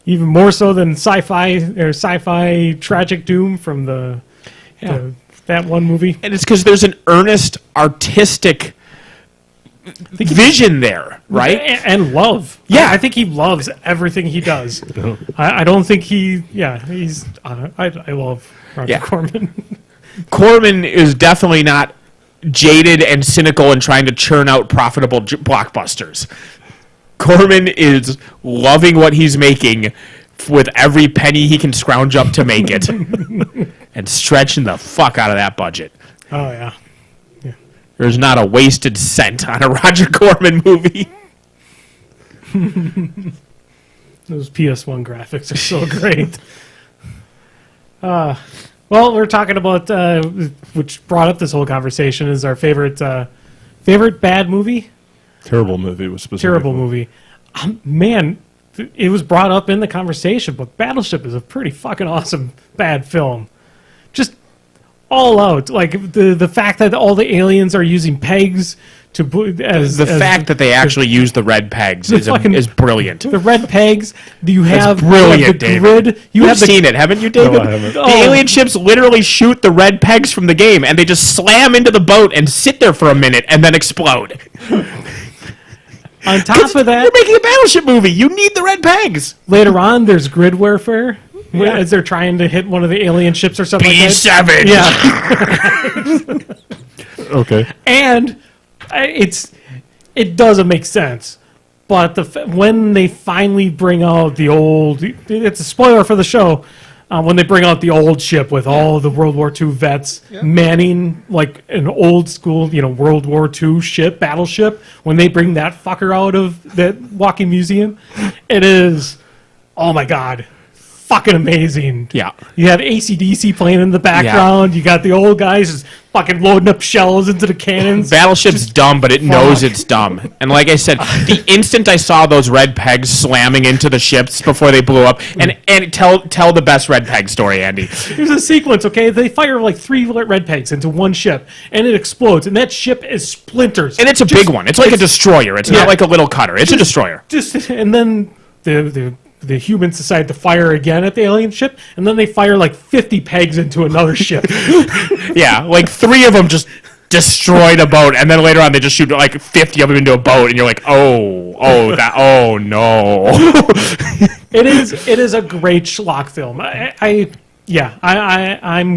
Even more so than sci-fi tragic Doom from that one movie. And it's because there's an earnest, artistic vision there, right? And love. Yeah. I think he loves everything he does. I don't think he's. I love Roger Corman. Corman is definitely not jaded and cynical and trying to churn out profitable blockbusters. Corman is loving what he's making with every penny he can scrounge up to make it and stretching the fuck out of that budget. Oh, yeah. There's not a wasted cent on a Roger Corman movie. Those PS1 graphics are so great. Well, we're talking about, which brought up this whole conversation, is our favorite bad movie? Terrible movie was specific. Terrible movie. Man, it was brought up in the conversation, but Battleship is a pretty fucking awesome bad film. Just all out. Like, the fact that all the aliens are using pegs to put as The fact that they actually use the red pegs is brilliant. the red pegs. You have brilliant, the David. grid. You've seen it, haven't you, David? No, I haven't. The alien ships literally shoot the red pegs from the game, and they just slam into the boat and sit there for a minute and then explode. On top of that, You're making a Battleship movie. You need the red pegs. later on, there's grid warfare. As they're trying to hit one of the alien ships or something like that. B7. Yeah. Okay. And it doesn't make sense. But when they finally bring out the old... It's a spoiler for the show. When they bring out the old ship with all the World War II vets manning like an old school, World War II ship, battleship, when they bring that fucker out of that walking museum, it is, oh my God, fucking amazing. Yeah. You have AC/DC playing in the background. You got the old guys just fucking loading up shells into the cannons. Battleship's dumb, but it knows it's dumb. And like I said, the instant I saw those red pegs slamming into the ships before they blew up, and tell the best red peg story, Andy. There's a sequence, okay? They fire like 3 red pegs into one ship, and it explodes, and that ship is splinters. And it's a big one. It's like a destroyer. It's not like a little cutter. It's a destroyer. And then the humans decide to fire again at the alien ship, and then they fire like 50 pegs into another ship. Yeah, like 3 of them just destroyed a boat, and then later on they just shoot like 50 of them into a boat, and you're like, oh no. It is a great schlock film. I'm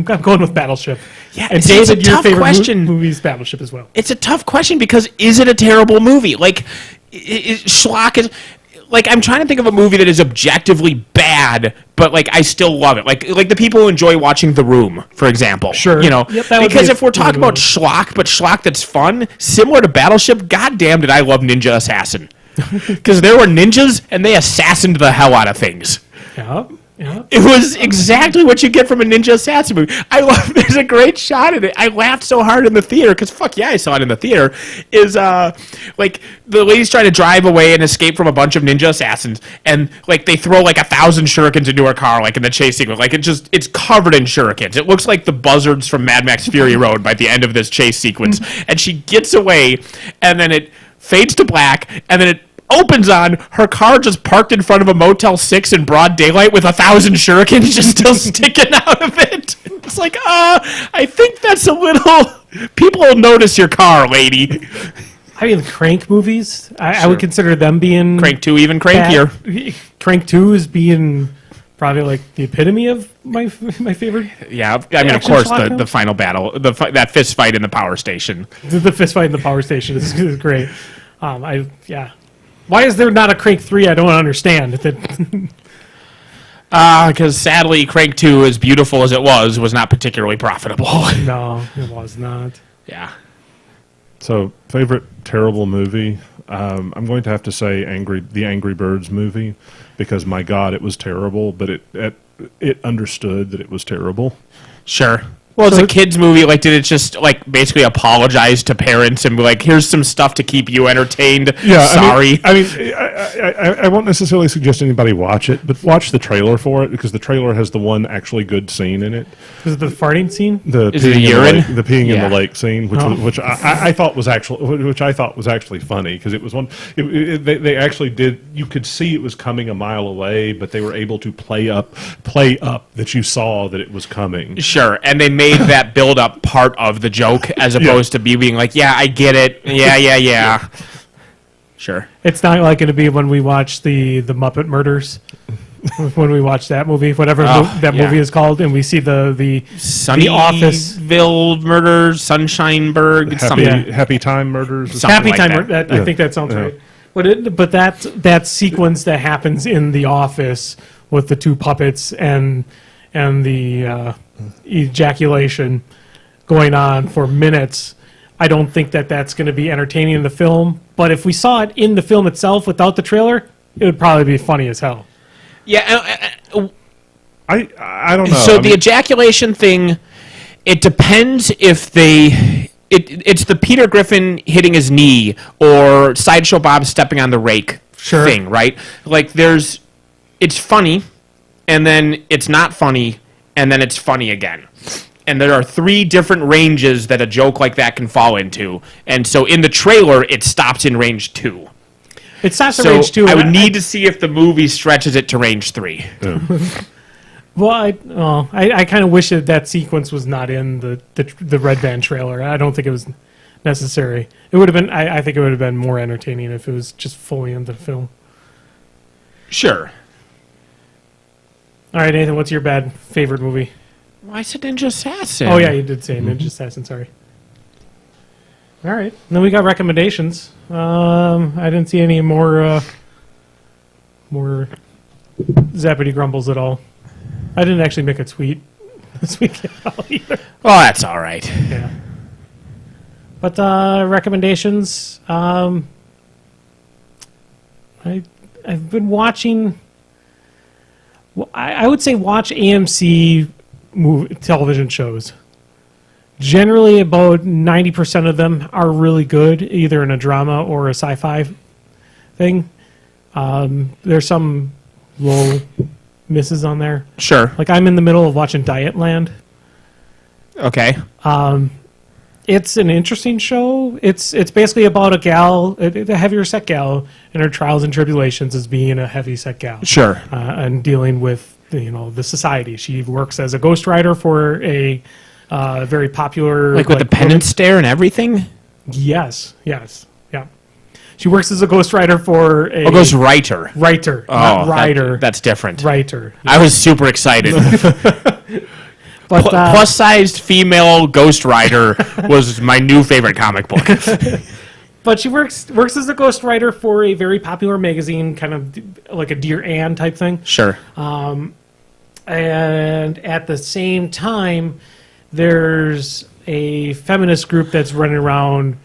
going with Battleship. Yeah, and it's a David, your tough favorite question. movie is Battleship as well. It's a tough question because is it a terrible movie? Like, schlock is. Like, I'm trying to think of a movie that is objectively bad, but like I still love it. Like the people who enjoy watching The Room, for example. Sure. You know, Yep, that would because be if we're talking about movie. schlock, but schlock that's fun, similar to Battleship, goddamn did I love Ninja Assassin. Because there were ninjas and they assassined the hell out of things. Yeah. It was exactly what you get from a Ninja Assassin movie. I love. There's a great shot in it. I laughed so hard in the theater because fuck yeah, I saw it in the theater. Is like the lady's trying to drive away and escape from a bunch of ninja assassins, and like they throw like 1,000 shurikens into her car, like in the chase sequence. Like it's covered in shurikens. It looks like the buzzards from Mad Max Fury Road by the end of this chase sequence, and she gets away, and then it fades to black, and then it opens on her car just parked in front of a Motel 6 in broad daylight with 1,000 shurikens just still sticking out of it. It's like, I think that's a little... People will notice your car, lady. I mean, Crank movies, I would consider them being... Crank 2 even crankier. Crank 2 is being probably like the epitome of my favorite. Yeah, I mean, of Action course, schlock the final battle, that fist fight in the power station. The fist fight in the power station is great. Why is there not a Crank 3? I don't understand. Because sadly, Crank 2, as beautiful as it was not particularly profitable. No, it was not. Yeah. So, favorite terrible movie? I'm going to have to say the Angry Birds movie, because my God, it was terrible, but it understood that it was terrible. Sure. Well, it's a kid's movie. Like, did it just, like, basically apologize to parents and be like, here's some stuff to keep you entertained? Yeah, Sorry. I won't necessarily suggest anybody watch it, but watch the trailer for it, because the trailer has the one actually good scene in it. Is it the farting scene? Is it the urine? The peeing in Yeah. the lake scene, which I thought was actually funny, because it was one. They actually did. You could see it was coming a mile away, but they were able to play up that you saw that it was coming. Sure. And they made that build-up part of the joke as opposed to being like, yeah, I get it. Yeah. Sure. It's not like going to be when we watch the Muppet Murders. When we watch that movie, whatever that movie is called, and we see the Office. Sunnyville murders, Sunshineburg, Happy Time Murders. Something Happy like Time. that. I think that sounds right. But that sequence that happens in the office with the two puppets and the ejaculation going on for minutes, I don't think that's going to be entertaining in the film. But if we saw it in the film itself without the trailer, it would probably be funny as hell. Yeah. I don't know. So the ejaculation thing, it depends if it's the Peter Griffin hitting his knee or Sideshow Bob stepping on the rake thing, right? Like it's funny, and then it's not funny, and then it's funny again. And there are 3 different ranges that a joke like that can fall into. And so in the trailer, it stops in range 2. It stops at range 2. I would need to see if the movie stretches it to range 3. Yeah. Well, I kind of wish that sequence was not in the Red Band trailer. I don't think it was necessary. It would have been. I think it would have been more entertaining if it was just fully in the film. Sure. All right, Nathan, what's your favorite movie? Well, I said Ninja Assassin. Oh yeah, you did say Ninja Assassin. Sorry. All right, and then we got recommendations. I didn't see any more Zappity Grumbles at all. I didn't actually make a tweet this week at all either. Oh, that's all right. Yeah. But recommendations. I've been watching. I would say watch AMC television shows. Generally, about 90% of them are really good, either in a drama or a sci-fi thing. There's some low misses on there. Sure. Like I'm in the middle of watching Dietland. Okay. It's an interesting show. It's basically about a gal, a heavier set gal, and her trials and tribulations as being a heavy set gal. Sure. And dealing with the society. She works as a ghostwriter for a very popular. Like with the penance stare and everything? Yes, yeah. She works as a ghostwriter for a... Oh, ghostwriter. Writer, Oh, not writer. That's different. Writer. I was super excited. But, Plus-sized female Ghost Rider was my new favorite comic book. But she works as a ghostwriter for a very popular magazine, kind of like a Dear Ann type thing. Sure. And at the same time, there's a feminist group that's running around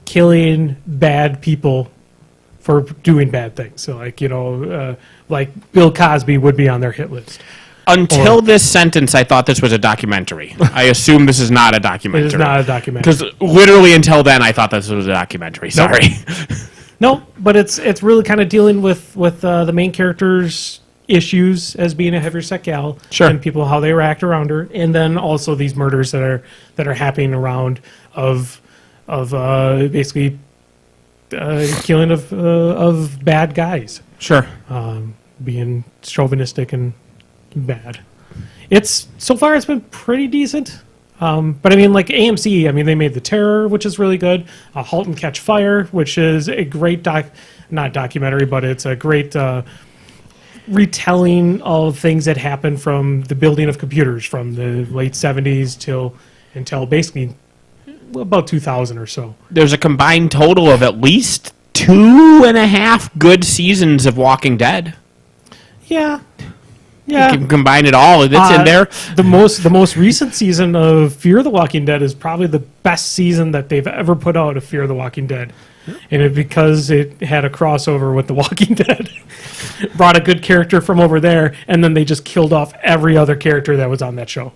killing bad people for doing bad things. So, like, like Bill Cosby would be on their hit list. Until this sentence, I thought this was a documentary. I assume this is not a documentary. It is not a documentary. Because literally until then, I thought this was a documentary. Sorry. No, but it's really kind of dealing with the main character's issues as being a heavyset gal, Sure. and people how they react around her, and then also these murders that are happening around of basically killing of bad guys, Sure. being chauvinistic and bad. So far it's been pretty decent. But I mean, like AMC, I mean, they made The Terror, which is really good. Halt and Catch Fire, which is a great not documentary, but it's a great retelling of things that happened from the building of computers from the late 70s until basically about 2000 or so. There's a combined total of at least 2.5 good seasons of Walking Dead. Yeah. You can combine it all. It's in there. The most recent season of Fear the Walking Dead is probably the best season that they've ever put out of Fear the Walking Dead. And because it had a crossover with The Walking Dead. Brought a good character from over there, and then they just killed off every other character that was on that show.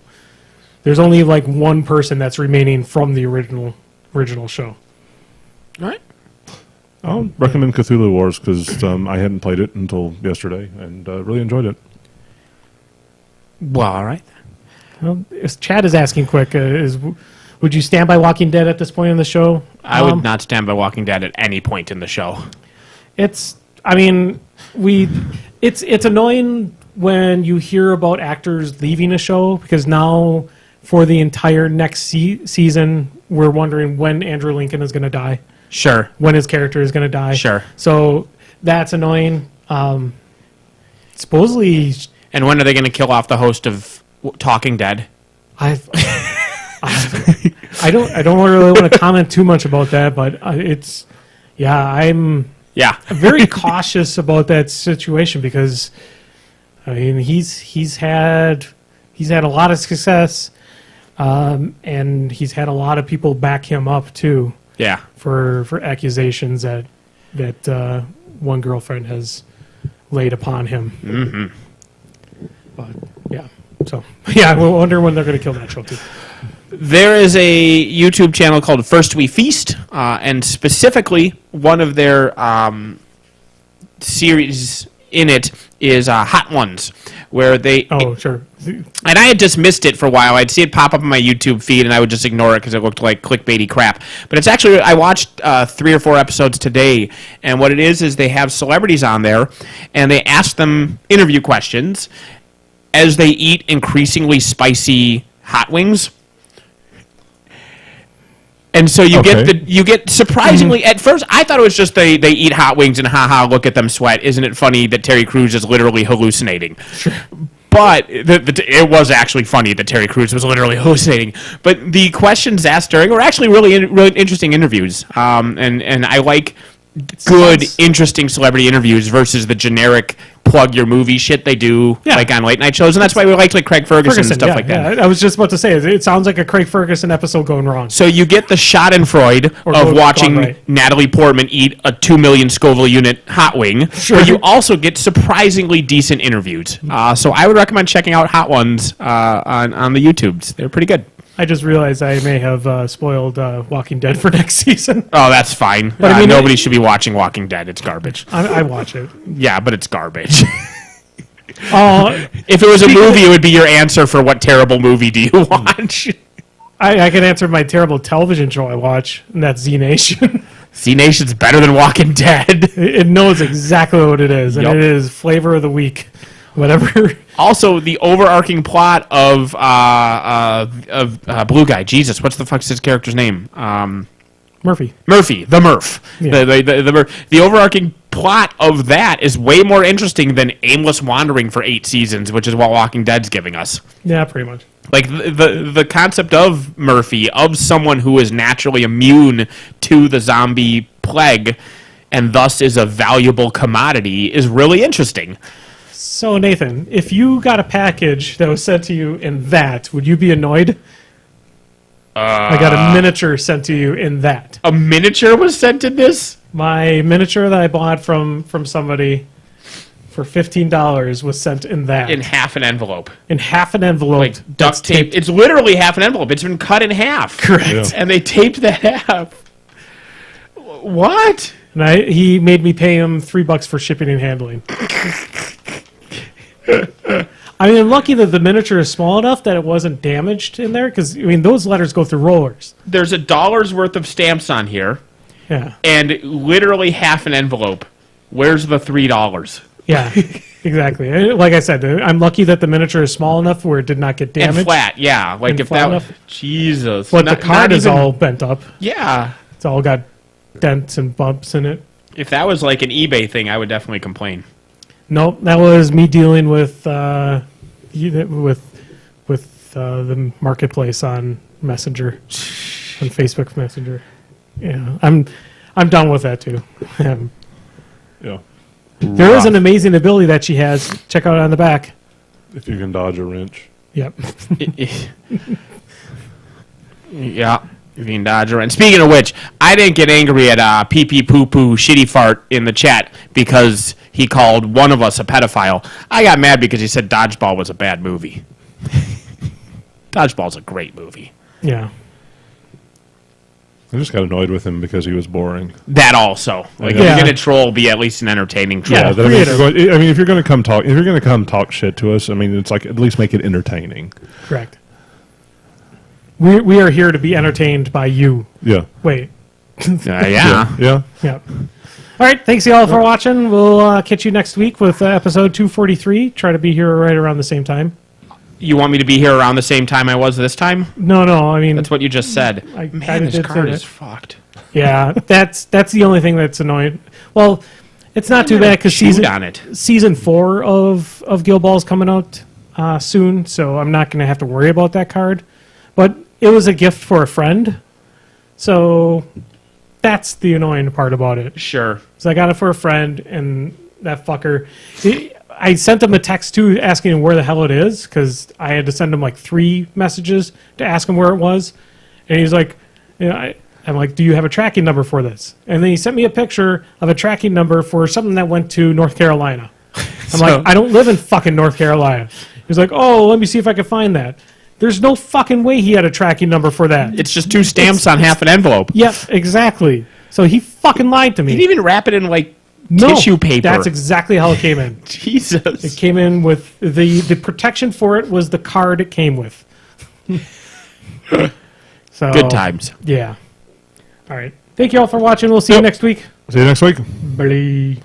There's only like one person that's remaining from the original show. All right. I'll recommend Cthulhu Wars because I hadn't played it until yesterday and really enjoyed it. Well, all right. Well, Chad is asking quick, would you stand by Walking Dead at this point in the show? I would not stand by Walking Dead at any point in the show. It's annoying when you hear about actors leaving a show because now for the entire next season, we're wondering when Andrew Lincoln is going to die. Sure. When his character is going to die. Sure. So that's annoying. Supposedly... And when are they going to kill off the host of Talking Dead? I don't really want to comment too much about that, but I'm very cautious about that situation because I mean he's had a lot of success, and he's had a lot of people back him up too. Yeah. For accusations that one girlfriend has laid upon him. Mm-hmm. But yeah, so yeah, I wonder when they're going to kill that show too. There is a YouTube channel called First We Feast, and specifically one of their series in it is Hot Ones, where they... Oh, sure. And I had just missed it for a while. I'd see it pop up on my YouTube feed, and I would just ignore it because it looked like clickbaity crap. But it's actually... I watched 3 or 4 episodes today, and what it is they have celebrities on there, and they ask them interview questions as they eat increasingly spicy hot wings. And so you get surprisingly at first I thought it was just they eat hot wings and haha look at them sweat. Isn't it funny that Terry Crews is literally hallucinating? Sure. But it was actually funny that Terry Crews was literally hallucinating. But the questions asked during were actually really interesting interviews. And I like good, interesting celebrity interviews versus the generic plug your movie shit they do like on late night shows, and that's why we like Craig Ferguson and stuff like that. Yeah. I was just about to say it sounds like a Craig Ferguson episode going wrong. So you get the Schadenfreude of watching Natalie Portman eat a 2 million Scoville unit hot wing, but you also get surprisingly decent interviews. So I would recommend checking out Hot Ones on the YouTubes. They're pretty good. I just realized I may have spoiled Walking Dead for next season. Oh, that's fine. But I mean, nobody should be watching Walking Dead. It's garbage. I watch it. Yeah, but it's garbage. If it was a movie, it would be your answer for what terrible movie do you watch? I can answer my terrible television show I watch, and that's Z Nation. Z Nation's better than Walking Dead. It knows exactly what it is, and it is flavor of the week whatever. Also, the overarching plot of Blue Guy. Jesus, what's the fuck's his character's name? Murphy. Murphy, the Murph. Yeah. The overarching plot of that is way more interesting than aimless wandering for 8 seasons, which is what Walking Dead's giving us. Yeah, pretty much. Like the concept of Murphy, of someone who is naturally immune to the zombie plague and thus is a valuable commodity, is really interesting. So, Nathan, if you got a package that was sent to you in that, would you be annoyed? I got a miniature sent to you in that. A miniature was sent in this? My miniature that I bought from somebody for $15 was sent in that. In half an envelope. In half an envelope. Like that's duct tape. It's literally half an envelope. It's been cut in half. Correct. Yeah. And they taped that half. What? And he made me pay him $3 for shipping and handling. I mean, I'm lucky that the miniature is small enough that it wasn't damaged in there, because, I mean, those letters go through rollers. There's $1 worth of stamps on here, Yeah. and literally half an envelope. Where's the $3? Yeah, exactly. Like I said, I'm lucky that the miniature is small enough where it did not get damaged. And flat, yeah. Like And if flat that enough. Jesus. But Not- the card not is even- all bent up. Yeah. It's all got dents and bumps in it. If that was like an eBay thing, I would definitely complain. Nope, that was me dealing with the marketplace on Messenger, on Facebook Messenger. Yeah, I'm done with that too. Yeah. There is an amazing ability that she has. Check out on the back. If you can dodge a wrench. Yep. Yeah. You mean Dodger. And speaking of which, I didn't get angry at pee pee poo poo shitty fart in the chat because he called one of us a pedophile. I got mad because he said Dodgeball was a bad movie. Dodgeball's a great movie. Yeah. I just got annoyed with him because he was boring. That also. Like if Yeah. you're gonna troll, be at least an entertaining troll. Yeah. But I mean, if you're going to come talk shit to us, I mean, it's like at least make it entertaining. Correct. We are here to be entertained by you. Yeah. Wait. Yeah. Yeah. Yep. All right. Thanks, y'all, for watching. We'll catch you next week with episode 243. Try to be here right around the same time. You want me to be here around the same time I was this time? No. I mean, That's what you just said. I Man, kinda this did card say is that. fucked. yeah. That's the only thing that's annoying. Well, it's not too bad because Shoot on it. season 4 of Guild Ball is coming out soon, so I'm not going to have to worry about that card. But it was a gift for a friend, so that's the annoying part about it. Sure. So I got it for a friend, and that fucker. I sent him a text too, asking him where the hell it is, because I had to send him like 3 messages to ask him where it was, and he's like, you know, I'm like, do you have a tracking number for this? And then he sent me a picture of a tracking number for something that went to North Carolina. I'm like, I don't live in fucking North Carolina. He's like, oh, let me see if I can find that. There's no fucking way he had a tracking number for that. It's just 2 stamps on half an envelope. Yep, exactly. So he fucking lied to me. He didn't even wrap it in like No, tissue paper. That's exactly how it came in. Jesus. It came in with the protection for it was the card it came with. So Good times. Yeah. All right. Thank you all for watching. We'll see you next week. See you next week. Bye.